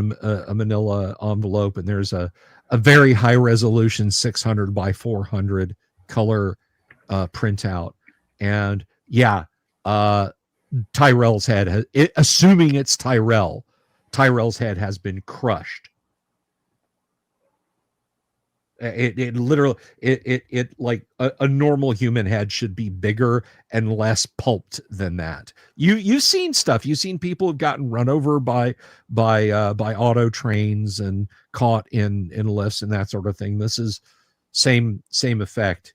manila envelope, and there's a very high resolution 600 by 400 color printout. And yeah, Tyrell's head, assuming it's Tyrell's head has been crushed. It literally, like a normal human head should be bigger and less pulped than that. You've seen stuff. You've seen people who've gotten run over by auto trains and caught in lifts and that sort of thing. This is same effect.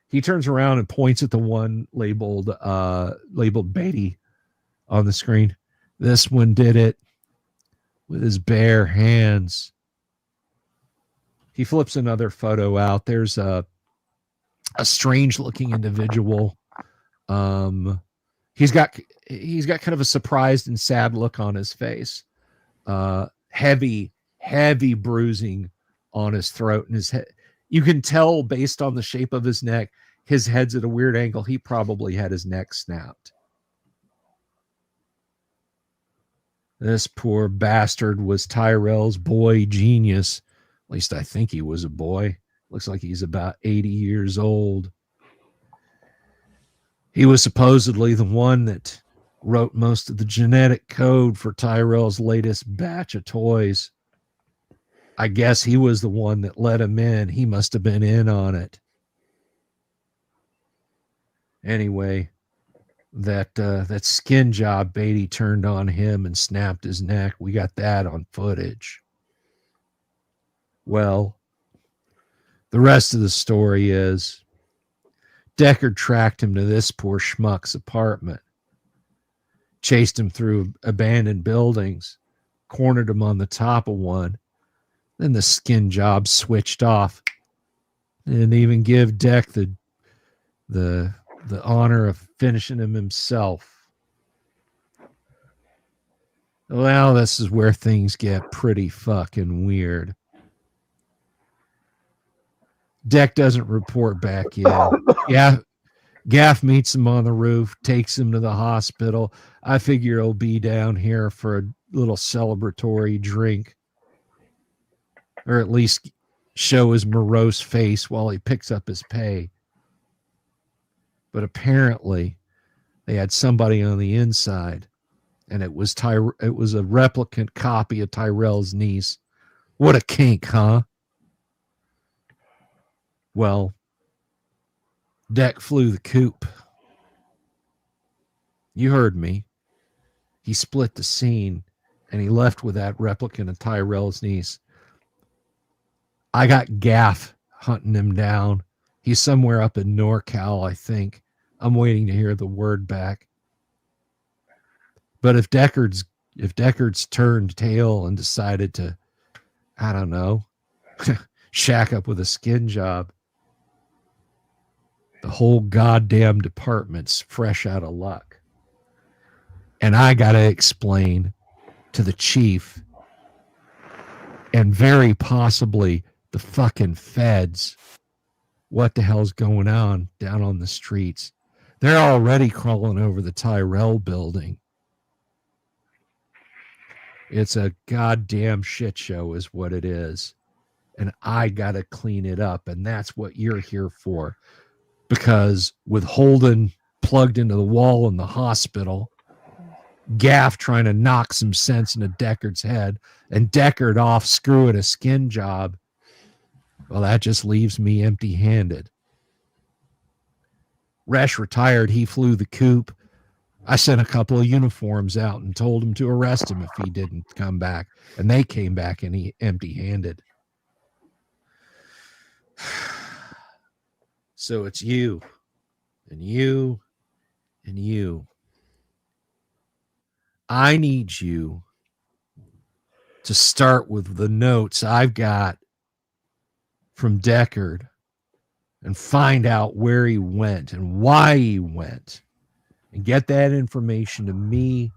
He turns around and points at the one labeled Beatty on the screen. This one did it with his bare hands. He flips another photo out. There's a strange looking individual. He's got kind of a surprised and sad look on his face. Heavy bruising on his throat and his head. You can tell based on the shape of his neck, his head's at a weird angle. He probably had his neck snapped. This poor bastard was Tyrell's boy genius. At least I think he was a boy. Looks like he's about 80 years old. He was supposedly the one that wrote most of the genetic code for Tyrell's latest batch of toys. I guess he was the one that let him in. He must have been in on it. Anyway, that skin job Beatty turned on him and snapped his neck. We got that on footage. Well, the rest of the story is Deckard tracked him to this poor schmuck's apartment, chased him through abandoned buildings, cornered him on the top of one. Then the skin job switched off. Didn't even give Deck the honor of finishing him himself. Well, this is where things get pretty fucking weird. Deck doesn't report back yet. Yeah, Gaff meets him on the roof, takes him to the hospital. I figure he'll be down here for a little celebratory drink. Or at least show his morose face while he picks up his pay. But apparently, they had somebody on the inside, and it was a replicant copy of Tyrell's niece. What a kink, huh? Well, Deck flew the coop. You heard me. He split the scene, and he left with that replicant of Tyrell's niece. I got Gaff hunting him down. He's somewhere up in NorCal, I think. I'm waiting to hear the word back. But if Deckard's turned tail and decided to, I don't know, shack up with a skin job, the whole goddamn department's fresh out of luck. And I got to explain to the chief and very possibly the fucking feds what the hell's going on down on the streets. They're already crawling over the Tyrell building. It's a goddamn shit show is what it is. And I got to clean it up. And that's what you're here for. Because with Holden plugged into the wall in the hospital, Gaff trying to knock some sense into Deckard's head, and Deckard off screwing a skin job, well, that just leaves me empty-handed. Resch retired. He flew the coop. I sent a couple of uniforms out and told them to arrest him if he didn't come back. And they came back empty-handed. So it's you and you and you. I need you to start with the notes I've got from Deckard and find out where he went and why he went and get that information to me,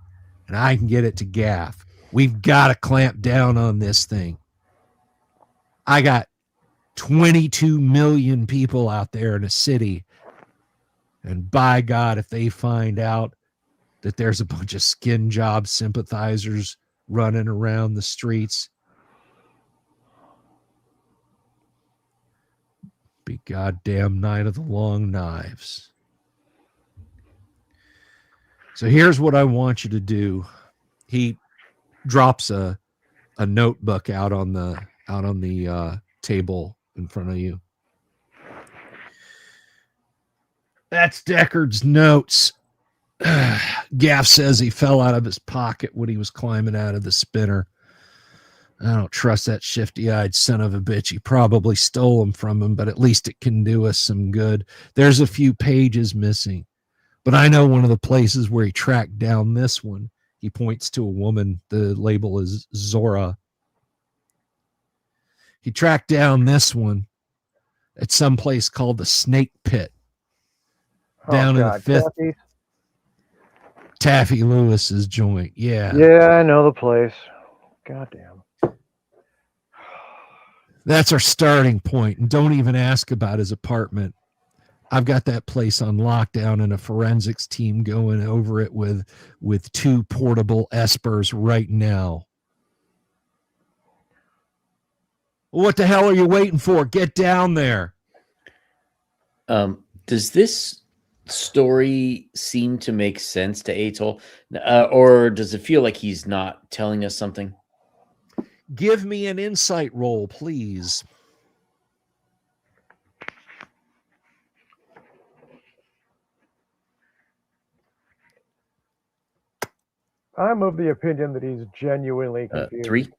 and I can get it to Gaff. We've got to clamp down on this thing. I got 22 million people out there in a city, and by God, if they find out that there's a bunch of skin job sympathizers running around the streets, be goddamn night of the long knives. So here's what I want you to do. He drops a notebook out on the table in front of you. That's Deckard's notes. Gaff says he fell out of his pocket when he was climbing out of the spinner. I don't trust that shifty-eyed son of a bitch. He probably stole them from him, but at least it can do us some good. There's a few pages missing, but I know one of the places where he tracked down this one. He points to a woman. The label is Zora. He tracked down this one at some place called the Snake Pit. Down in the fifth. Taffy Lewis's joint. Yeah. Yeah, I know the place. Goddamn. That's our starting point. And don't even ask about his apartment. I've got that place on lockdown and a forensics team going over it with 2 portable espers right now. What the hell are you waiting for? Get down there. Does this story seem to make sense to Atoll? Or does it feel like he's not telling us something? Give me an insight roll, please. I'm of the opinion that he's genuinely confused. 3.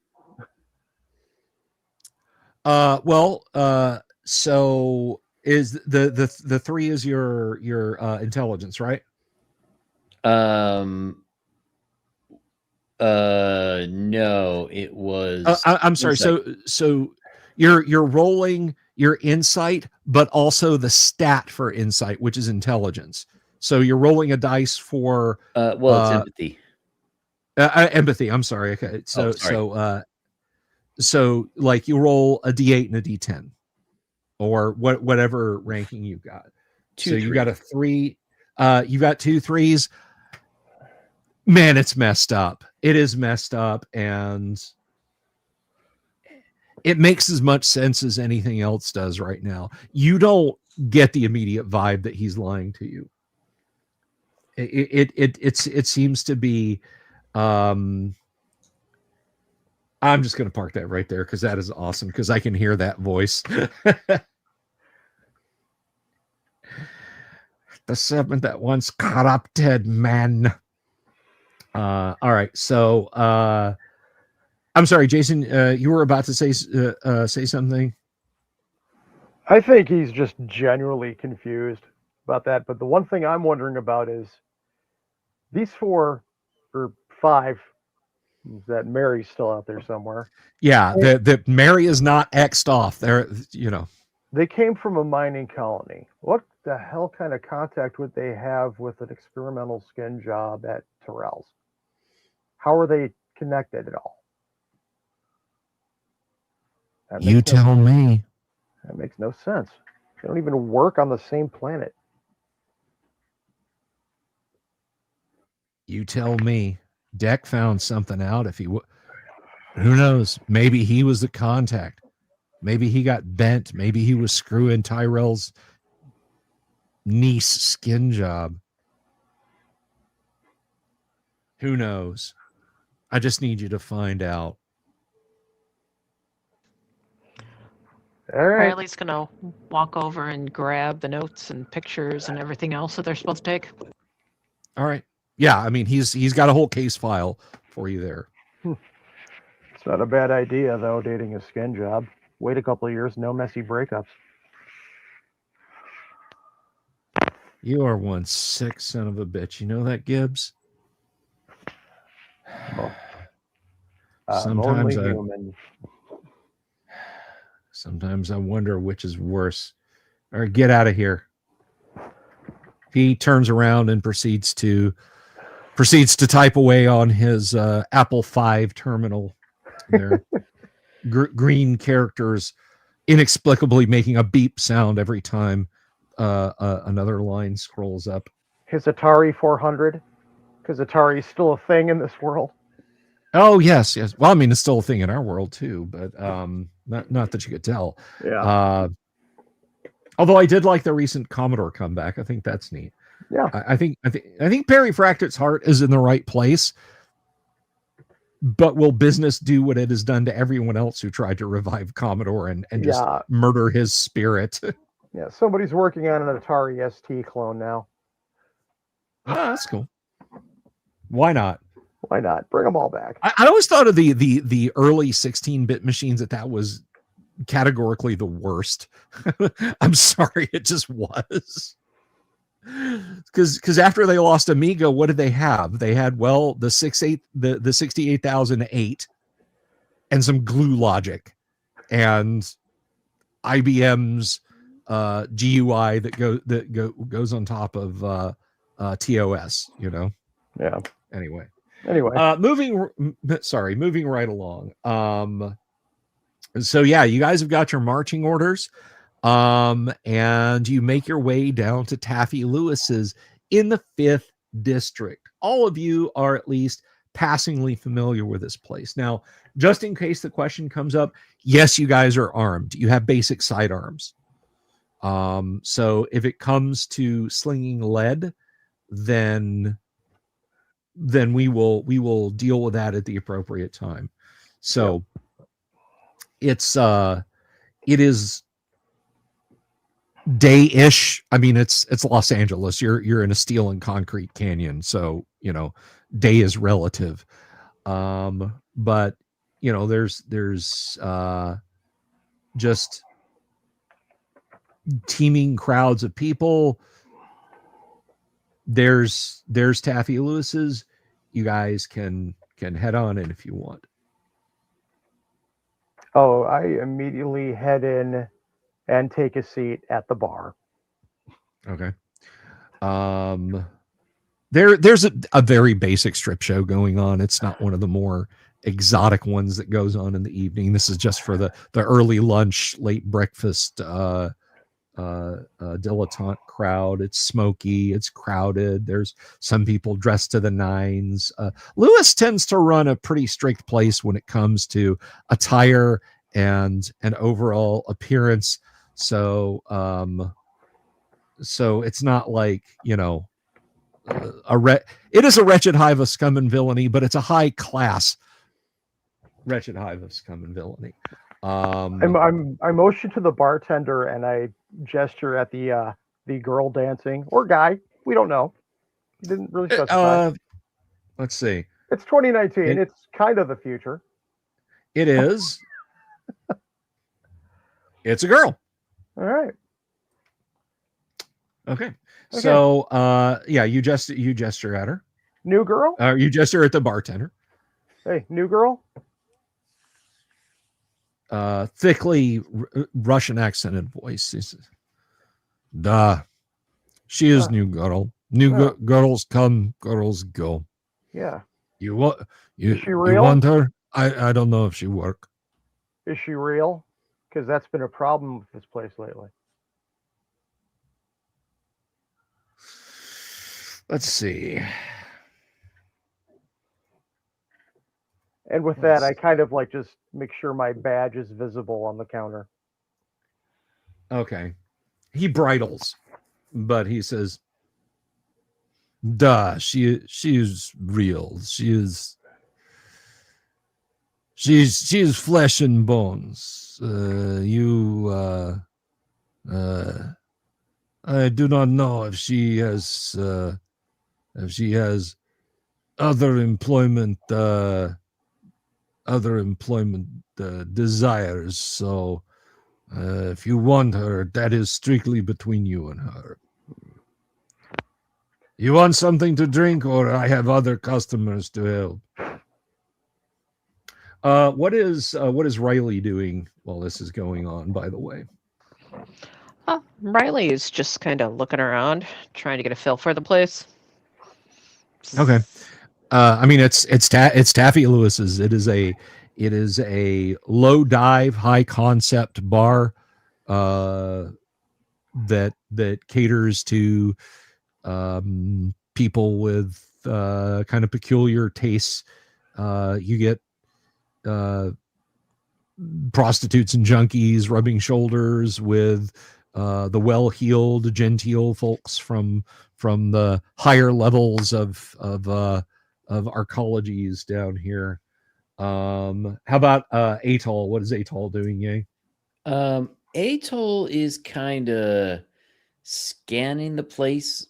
So is the 3 is your intelligence, right? No, it was. I'm sorry. Insight. So you're rolling your insight, but also the stat for insight, which is intelligence. So you're rolling a dice for it's empathy. Empathy. I'm sorry. Okay. So like you roll a D8 and a D10, or whatever ranking you got. 2 so 3. you got a 3. You got 2 3s. Man, it's messed up. It is messed up, and it makes as much sense as anything else does right now. You don't get the immediate vibe that he's lying to you. It seems to be. I'm just going to park that right there because that is awesome because I can hear that voice. The serpent that once corrupted men. All right. So I'm sorry, Jason, you were about to say something. I think he's just genuinely confused about that. But the one thing I'm wondering about is these 4 or 5 that Mary's still out there somewhere. Yeah, the Mary is not X'd off there. They came from a mining colony. What the hell kind of contact would they have with an experimental skin job at Terrell's? How are they connected at all? You tell me. That makes no sense. They don't even work on the same planet. You tell me. Deck found something out. If he who knows? Maybe he was the contact. Maybe he got bent. Maybe he was screwing Tyrell's niece skin job. Who knows? I just need you to find out. All right. Riley's gonna walk over and grab the notes and pictures and everything else that they're supposed to take. All right. Yeah, I mean he's got a whole case file for you there. It's not a bad idea though, dating a skin job. Wait a couple of years, no messy breakups. You are one sick son of a bitch. You know that, Gibbs? Oh, I'm Sometimes only human. Sometimes I wonder which is worse. All right, get out of here. He turns around and proceeds to type away on his Apple V terminal there. Green characters inexplicably making a beep sound every time another line scrolls up. His Atari 400, because Atari is still a thing in this world. Oh yes. Well, I mean, it's still a thing in our world too, but not that you could tell. Yeah. Although I did like the recent Commodore comeback. I think that's neat. Yeah. I think Perry Fracture's heart is in the right place. But will business do what it has done to everyone else who tried to revive Commodore and just murder his spirit? Yeah, somebody's working on an Atari ST clone now. Oh, that's cool. Why not? Why not? Bring them all back. I always thought of the early 16-bit machines that was categorically the worst. I'm sorry, it just was. Because after they lost Amiga, what did they have? They had the 68008 and some glue logic and IBM's GUI that goes on top of TOS. You know. Yeah. Anyway, moving right along. So yeah, you guys have got your marching orders. And you make your way down to Taffy Lewis's in the 5th district. All of you are at least passingly familiar with this place. Now, just in case the question comes up, yes, you guys are armed. You have basic sidearms. So if it comes to slinging lead, then we will deal with that at the appropriate time. So it is day-ish. I mean, it's Los Angeles. You're in a steel and concrete canyon, so day is relative. But there's just teeming crowds of people. There's Taffy Lewis's. You guys can head on in if you want. Oh, I immediately head in and take a seat at the bar. Okay. There's a very basic strip show going on. It's not one of the more exotic ones that goes on in the evening. This is just for the early lunch, late breakfast dilettante crowd. It's smoky, it's crowded. There's some people dressed to the nines. Lewis tends to run a pretty strict place when it comes to attire and overall appearance. So it's not like it is a wretched hive of scum and villainy, but it's a high class wretched hive of scum and villainy. I motion to the bartender and I gesture at the girl dancing or guy. We don't know. He didn't really specify. Let's see. It's 2019. It's kind of the future. It is. It's a girl. All right. Okay. So you gesture at her. New girl? You gesture at the bartender. Hey, new girl? Thickly Russian accented voice. He says, "Duh, she is new girl. Girls come, girls go. Yeah. You want Is she real? You want her? I don't know if she work. Is she real? Because that's been a problem with this place lately. Let's see." And with that, I kind of just make sure my badge is visible on the counter. Okay. He bridles, but he says, "Duh, she is real. She is flesh and bones. I do not know if she has other employment desires. So if you want her, that is strictly between you and her. You want something to drink, or I have other customers to help. What is Riley doing while this is going on, by the way? Riley is just kind of looking around, trying to get a feel for the place. Okay. I mean, it's Taffy Lewis's. It is a low dive, high concept bar that caters to people with kind of peculiar tastes. You get prostitutes and junkies rubbing shoulders with the well-heeled, genteel folks from the higher levels of arcologies down here. How about Atoll? What is Atoll doing, Yang? Atoll is kind of scanning the place.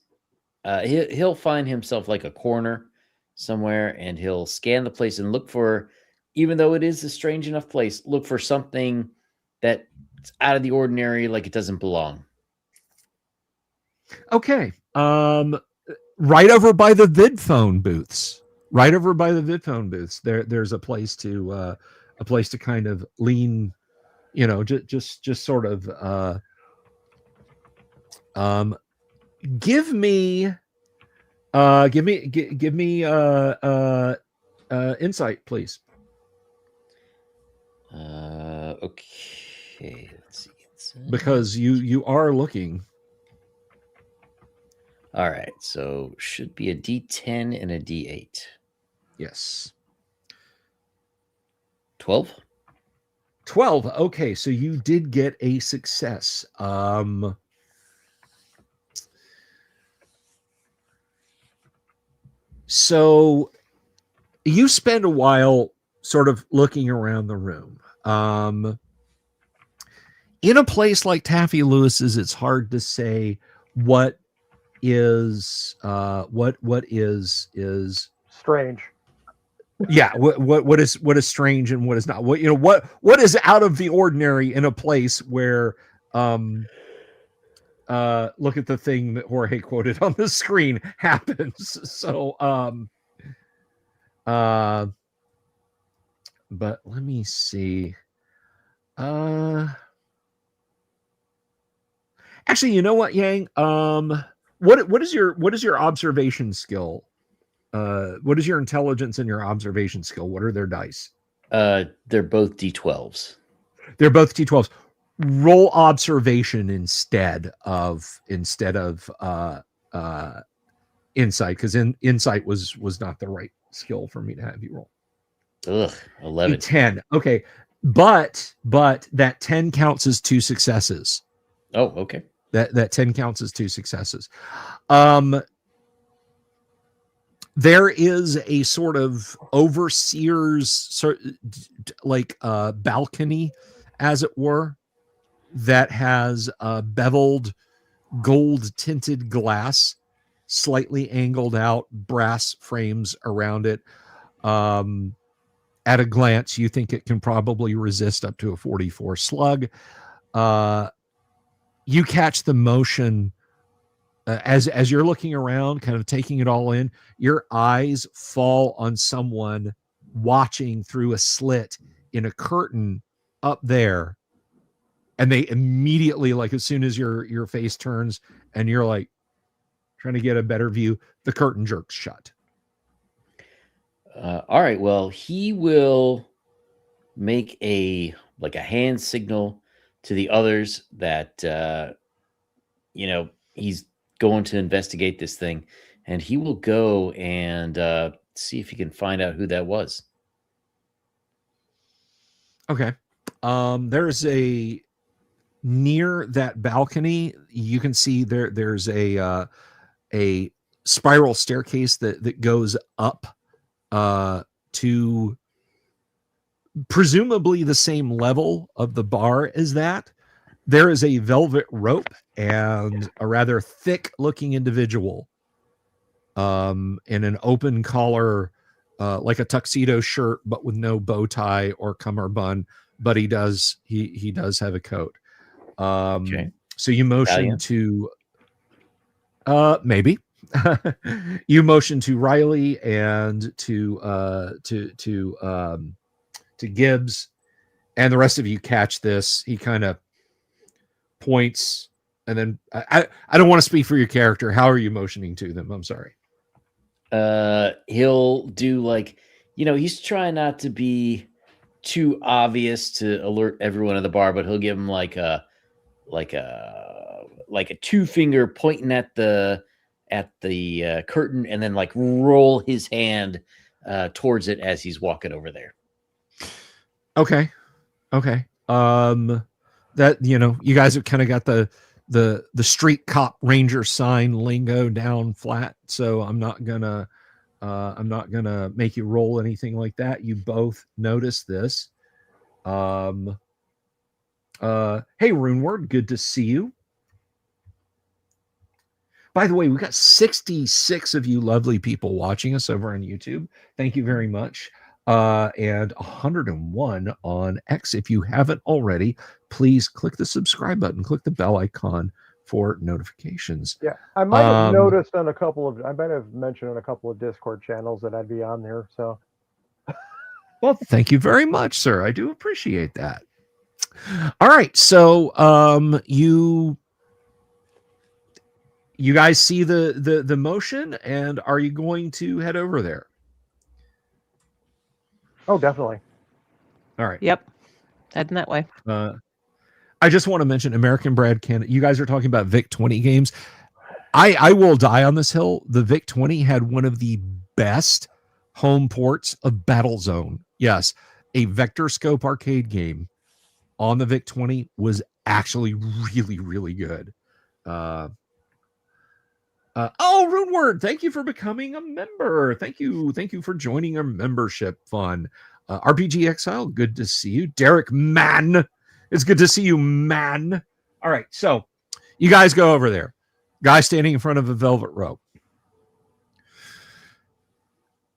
He'll find himself like a corner somewhere, and he'll scan the place and look for, even though it is a strange enough place, look for something that's out of the ordinary, like it doesn't belong. Okay. Right over by the VidPhone booths. Right over by the VidPhone booths. There's a place to kind of lean, just sort of give me insight, please. Okay, let's see. Because you are looking. All right, so should be a D10 and a D8. Yes. 12. 12. Okay, so you did get a success. So you spend a while sort of looking around the room. In a place like Taffy Lewis's, it's hard to say what is Strange. Yeah, what is strange and what is not. What is out of the ordinary in a place where look at the thing that Jorge quoted on the screen happens. So but let me see. Actually, you know what, Yang? What is your observation skill? What is your intelligence and your observation skill? What are their dice? They're both D12s. They're both D12s. Roll observation instead of insight, because insight was not the right skill for me to have you roll. Ugh, 11. 10. Okay. But that 10 counts as 2 successes. Oh, okay. That 10 counts as 2 successes. There is a sort of overseer's balcony, as it were, that has beveled gold tinted glass, slightly angled out brass frames around it. At a glance, you think it can probably resist up to a 44 slug. You catch the motion as you're looking around, kind of taking it all in. Your eyes fall on someone watching through a slit in a curtain up there, and they immediately, like as soon as your face turns and you're like trying to get a better view, the curtain jerks shut. All right. Well, he will make a hand signal to the others that he's going to investigate this thing, and he will go and see if he can find out who that was. Okay. There's a near that balcony. You can see there's a spiral staircase that goes up to presumably the same level of the bar as that. There is a velvet rope and a rather thick looking individual in an open collar, like a tuxedo shirt, but with no bow tie or cummerbund. But he does have a coat. Okay. So you motion Valiant. to maybe you motion to Riley and to Gibbs, and the rest of you catch this. He kind of points, and then I don't want to speak for your character. How are you motioning to them? I'm sorry. He'll do like, he's trying not to be too obvious to alert everyone at the bar, but he'll give him like a 2-finger pointing at the curtain, and then like roll his hand towards it as he's walking over there. Okay. That you guys have kind of got the street cop ranger sign lingo down flat, so I'm not gonna make you roll anything like that. You both notice this. Hey, Runeward, good to see you. By the way, we got 66 of you lovely people watching us over on YouTube. Thank you very much. And 101 on X. If you haven't already, please click the subscribe button, click the bell icon for notifications. Yeah, I might have noticed on I might have mentioned on a couple of Discord channels that I'd be on there. So, well, thank you very much, sir. I do appreciate that. All right, so you guys see the motion, and are you going to head over there? Oh, definitely. All right. Yep. Heading that way. I just want to mention American Brad Canada. You guys are talking about VIC-20 games. I will die on this hill. The VIC-20 had one of the best home ports of Battlezone. Yes, a vector scope arcade game on the VIC-20 was actually really, really good. Runeward, thank you for becoming a member. Thank you for joining our membership fun. RPG Exile, good to see you. Derek Mann, it's good to see you, man. All right, so you guys go over there. Guy standing in front of a velvet rope.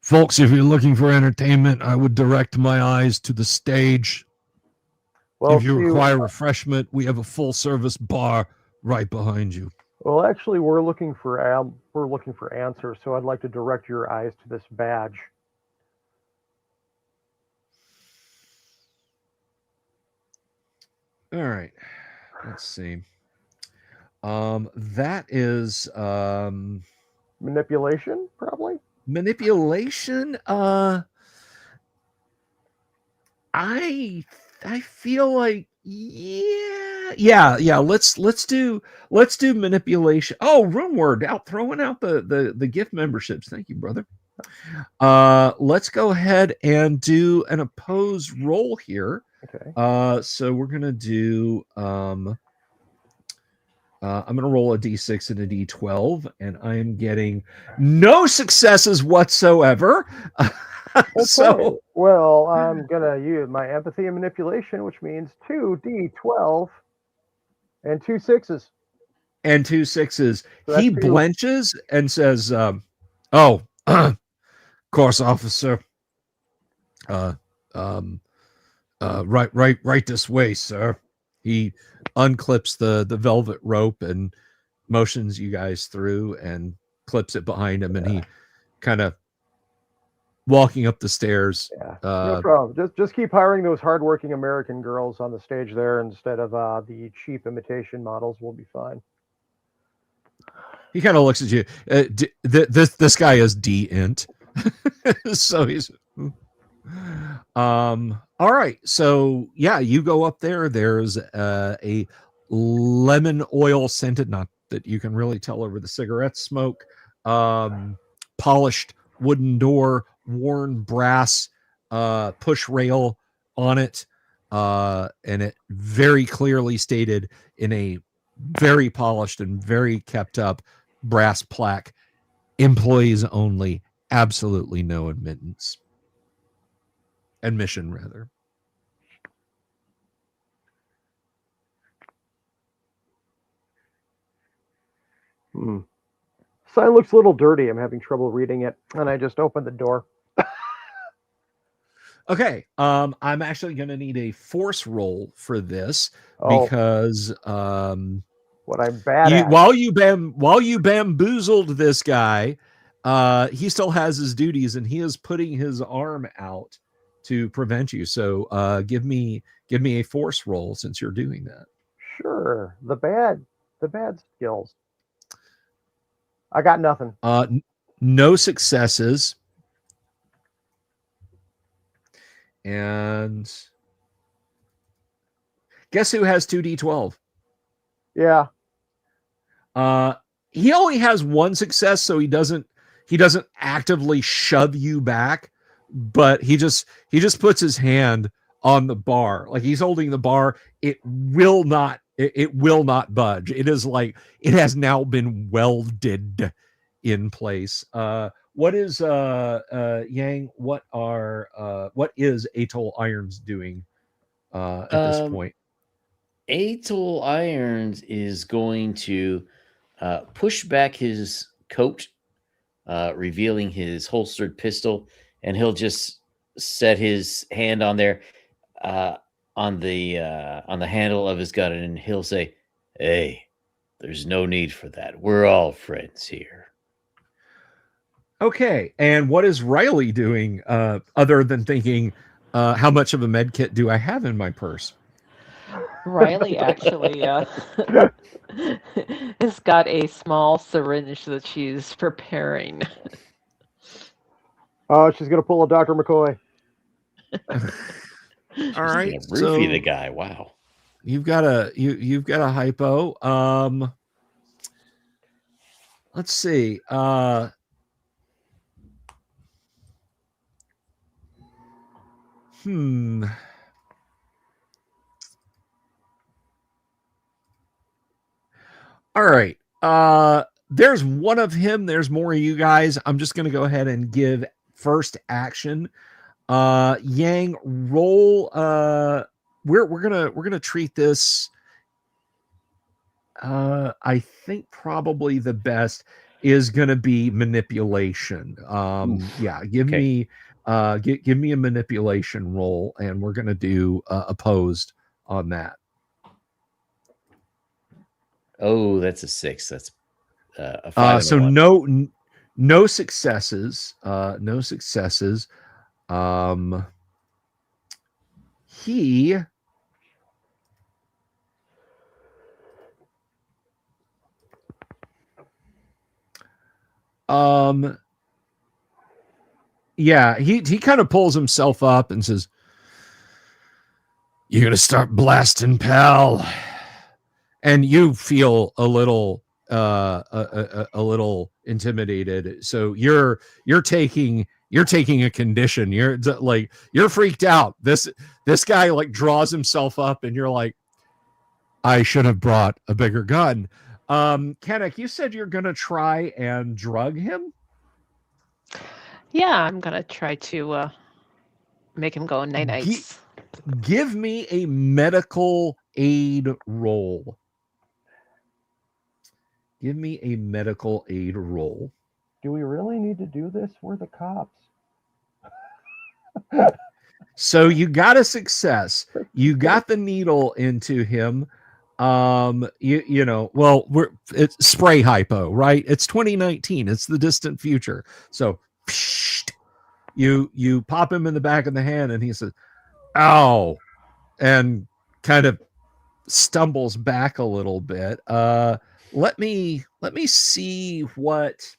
Folks, if you're looking for entertainment, I would direct my eyes to the stage. Well, if you require refreshment, we have a full-service bar right behind you. Well, actually, we're looking for answers, so I'd like to direct your eyes to this badge. All right, let's see. That is manipulation, probably. Manipulation. I feel like yeah. Let's do manipulation. Oh, Runeward out throwing out the gift memberships. Thank you, brother. Let's go ahead and do an opposed roll here. Okay. So we're gonna do I'm gonna roll a d6 and a d12, and I am getting no successes whatsoever. Okay. So, well, I'm gonna use my empathy and manipulation, which means 2d12 and 2 6s. And 2 6s. So He blenches and says, "Oh, course, officer. Right this way, sir." He unclips the velvet rope and motions you guys through and clips it behind him, and he kind of walking up the stairs. Yeah, no problem. Just keep hiring those hardworking American girls on the stage there instead of the cheap imitation models. We'll be fine. He kind of looks at you. This guy is D-int. So he's all right. So yeah, you go up there. There's a lemon oil scented, not that you can really tell over the cigarette smoke, polished wooden door, worn brass push rail on it, and it very clearly stated in a very polished and very kept up brass plaque, employees only, absolutely no admission rather. Sign looks a little dirty. I'm having trouble reading it, and I just opened the door. Okay. I'm actually going to need a force roll for this Oh, because what I'm bad at. while you bamboozled this guy, he still has his duties and he is putting his arm out to prevent you. So give me a force roll since you're doing that. Sure, the bad skills. I got nothing. No successes. And guess who has 2d12? Yeah. He only has one success, so he doesn't actively shove you back, but he just puts his hand on the bar, like he's holding the bar. It will not budge. It is like it has now been welded in place. What is Yang? What is Atoll Irons doing at this point? Atoll Irons is going to push back his coat, revealing his holstered pistol, and he'll just set his hand on there, on the handle of his gun, and he'll say, "Hey, there's no need for that. We're all friends here." Okay, and what is Riley doing other than thinking, how much of a med kit do I have in my purse? Riley actually has got a small syringe that she's preparing. Oh, she's gonna pull a Dr. McCoy. All right, Yeah, roofie the guy. Wow. You've got a hypo. Let's see. All right. There's one of him. There's more of you guys. I'm just gonna go ahead and give first action. Yang, roll. We're gonna treat this. I think probably the best is gonna be manipulation. Yeah, give Okay. me give me a manipulation roll, and we're gonna do opposed on that. Oh, that's a 6. That's a 5 and So a 1. no successes. No successes. He yeah, he kind of pulls himself up and says, "You're gonna start blasting, pal," and you feel a little a little intimidated. So you're taking a condition. You're like you're freaked out. This guy like draws himself up, and you're like, I should have brought a bigger gun. Kennick, you said you're gonna try and drug him. Yeah, I'm gonna try to make him go night nights. Give me a medical aid roll. Give me a medical aid roll. Do we really need to do this? We're the cops. So you got a success. You got the needle into him. You know, well, it's spray hypo, right? It's 2019. It's the distant future. So you pop him in the back of the hand, and he says, "Ow," and kind of stumbles back a little bit. Let me see what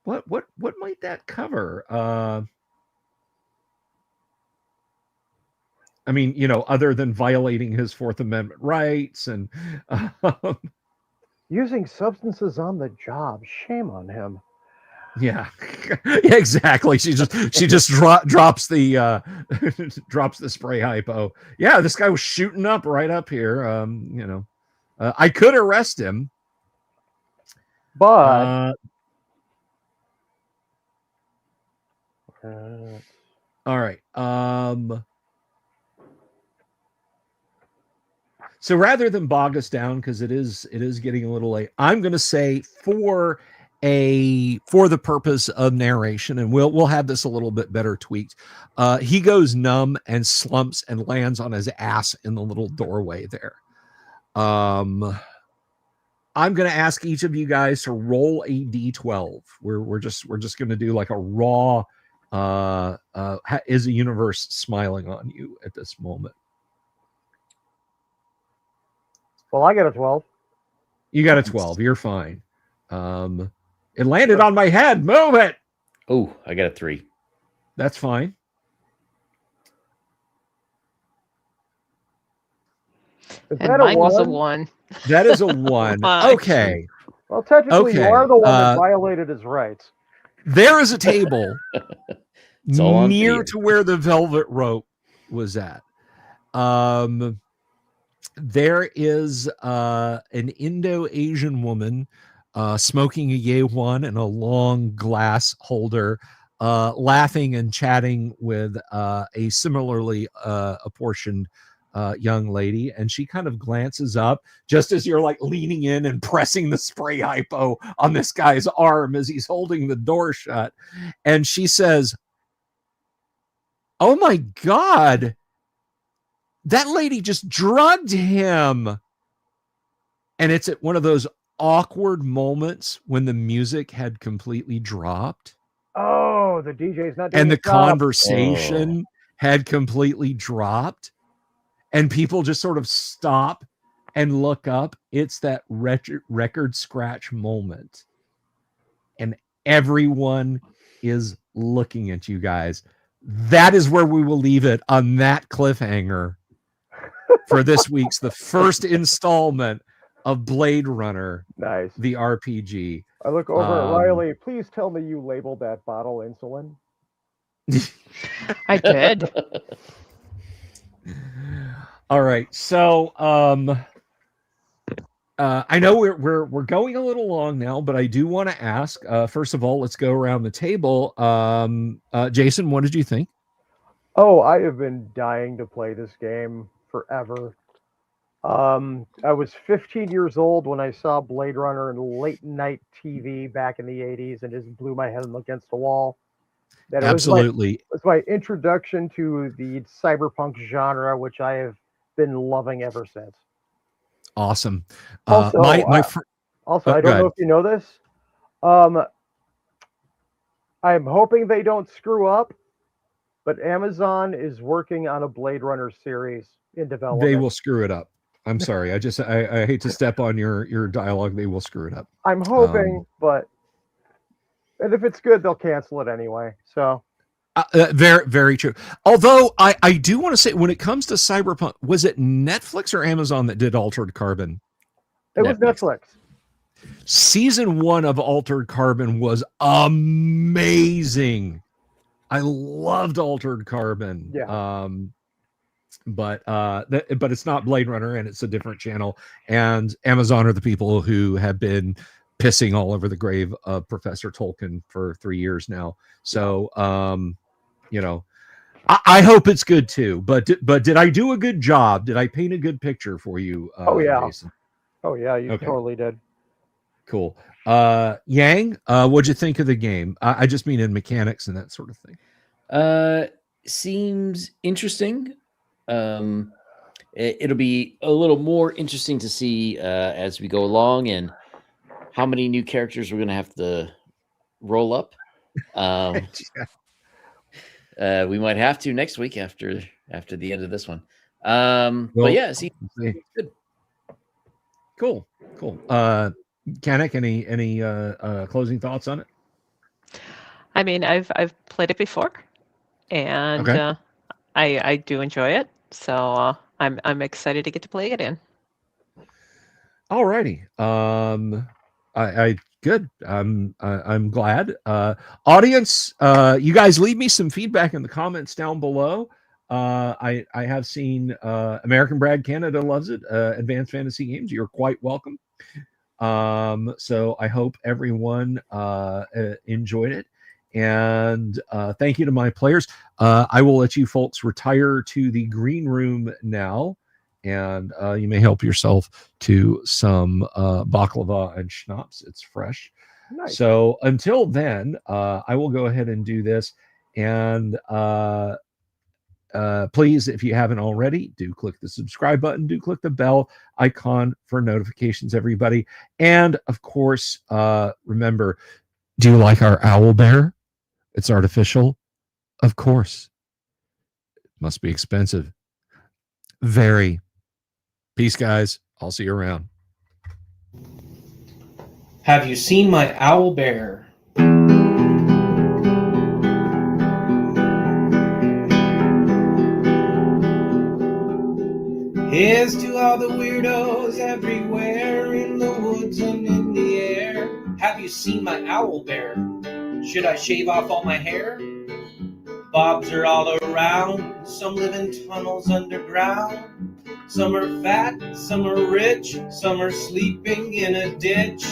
what might that cover? I mean, you know, other than violating his Fourth Amendment rights and Using substances on the job. Shame on him. yeah, exactly. She just drops the drops the spray hypo. Yeah, this guy was shooting up right up here. You know, I could arrest him, But all right. So rather than bog us down, because it is getting a little late, I'm going to say for the purpose of narration, and we'll have this a little bit better tweaked. He goes numb and slumps and lands on his ass in the little doorway there. I'm going to ask each of you guys to roll a d12. We're just going to do like a raw. Is the universe smiling on you at this moment? Well, I got a 12. You got a 12. You're fine. It landed on my head. Move it. Oh, I got a 3. That's fine. And mine was a 1. That is a 1. Okay. Well, technically, you are the one that violated his rights. There is a table near video. to where the velvet rope was at. There is an Indo-Asian woman smoking a Ye-Wan in a long glass holder, laughing and chatting with a similarly apportioned young lady, and she kind of glances up just as you're like leaning in and pressing the spray hypo on this guy's arm as he's holding the door shut, and she says, "Oh my God, that lady just drugged him." And it's at one of those awkward moments when the music had completely dropped. Oh, the DJ's not doing and the his job. conversation had completely dropped, and people just sort of stop and look up. It's that record scratch moment, and everyone is looking at you guys. That is where we will leave it, on that cliffhanger for this week's the first installment of Blade Runner, Nice. the RPG. I look over at Riley. Please tell me you labeled that bottle insulin. I did. All right, so I know we're going a little long now, but I do want to ask. First of all, let's go around the table. Jason, what did you think? Oh, I have been dying to play this game forever. I was 15 years old when I saw Blade Runner in late night TV back in the 80s, and just blew my head against the wall. That Absolutely. It was my introduction to the cyberpunk genre, which I have been loving ever since. Awesome. Also, I don't know if you know this. I'm hoping they don't screw up, but Amazon is working on a Blade Runner series in development. They will screw it up. I'm sorry. I hate to step on your dialogue. They will screw it up. I'm hoping, and if it's good, they'll cancel it anyway. So very, very true. Although I do want to say, when it comes to Cyberpunk, was it Netflix or Amazon that did Altered Carbon? It was Netflix. Season 1 of Altered Carbon was amazing. I loved Altered Carbon. Yeah. But it's not Blade Runner, and it's a different channel. And Amazon are the people who have been pissing all over the grave of Professor Tolkien for 3 years now. So, I hope it's good too. But did I do a good job? Did I paint a good picture for you? Jason? Oh yeah, you totally did. Cool. Yang, what'd you think of the game? I just mean in mechanics and that sort of thing. Seems interesting. It'll be a little more interesting to see as we go along, and how many new characters we're going to have to roll up. We might have to next week after the end of this one. But yeah, see, good. Cool. Kanik, any closing thoughts on it? I mean, I've played it before, and I do enjoy it. So I'm excited to get to play it in. All righty. I good. I'm glad. Audience, you guys leave me some feedback in the comments down below. I have seen American Brad Canada loves it. Advanced Fantasy Games, you're quite welcome. So I hope everyone enjoyed it. And thank you to my players. I will let you folks retire to the green room now, and you may help yourself to some baklava and schnapps. It's fresh. Nice. So until then, I will go ahead and do this. And please, if you haven't already, do click the subscribe button, do click the bell icon for notifications, everybody. And of course, remember, do you like our owl bear? It's artificial. Of course. It must be expensive. Very. Peace, guys. I'll see you around. Have you seen my owl bear? Here's to all the weirdos everywhere in the woods and in the air. Have you seen my owl bear? Should I shave off all my hair? Bobs are all around. Some live in tunnels underground. Some are fat, some are rich, some are sleeping in a ditch.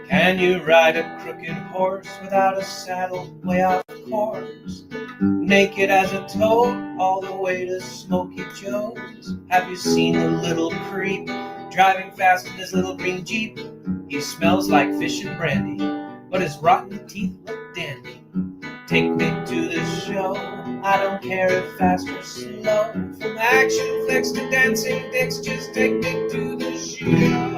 Can you ride a crooked horse without a saddle way off course? Naked as a toad all the way to Smoky Joe's. Have you seen the little creep driving fast in his little green Jeep? He smells like fish and brandy, but his rotten teeth look dandy. Take me to the show, I don't care if fast or slow. From action flicks to dancing dicks, just take me to the show.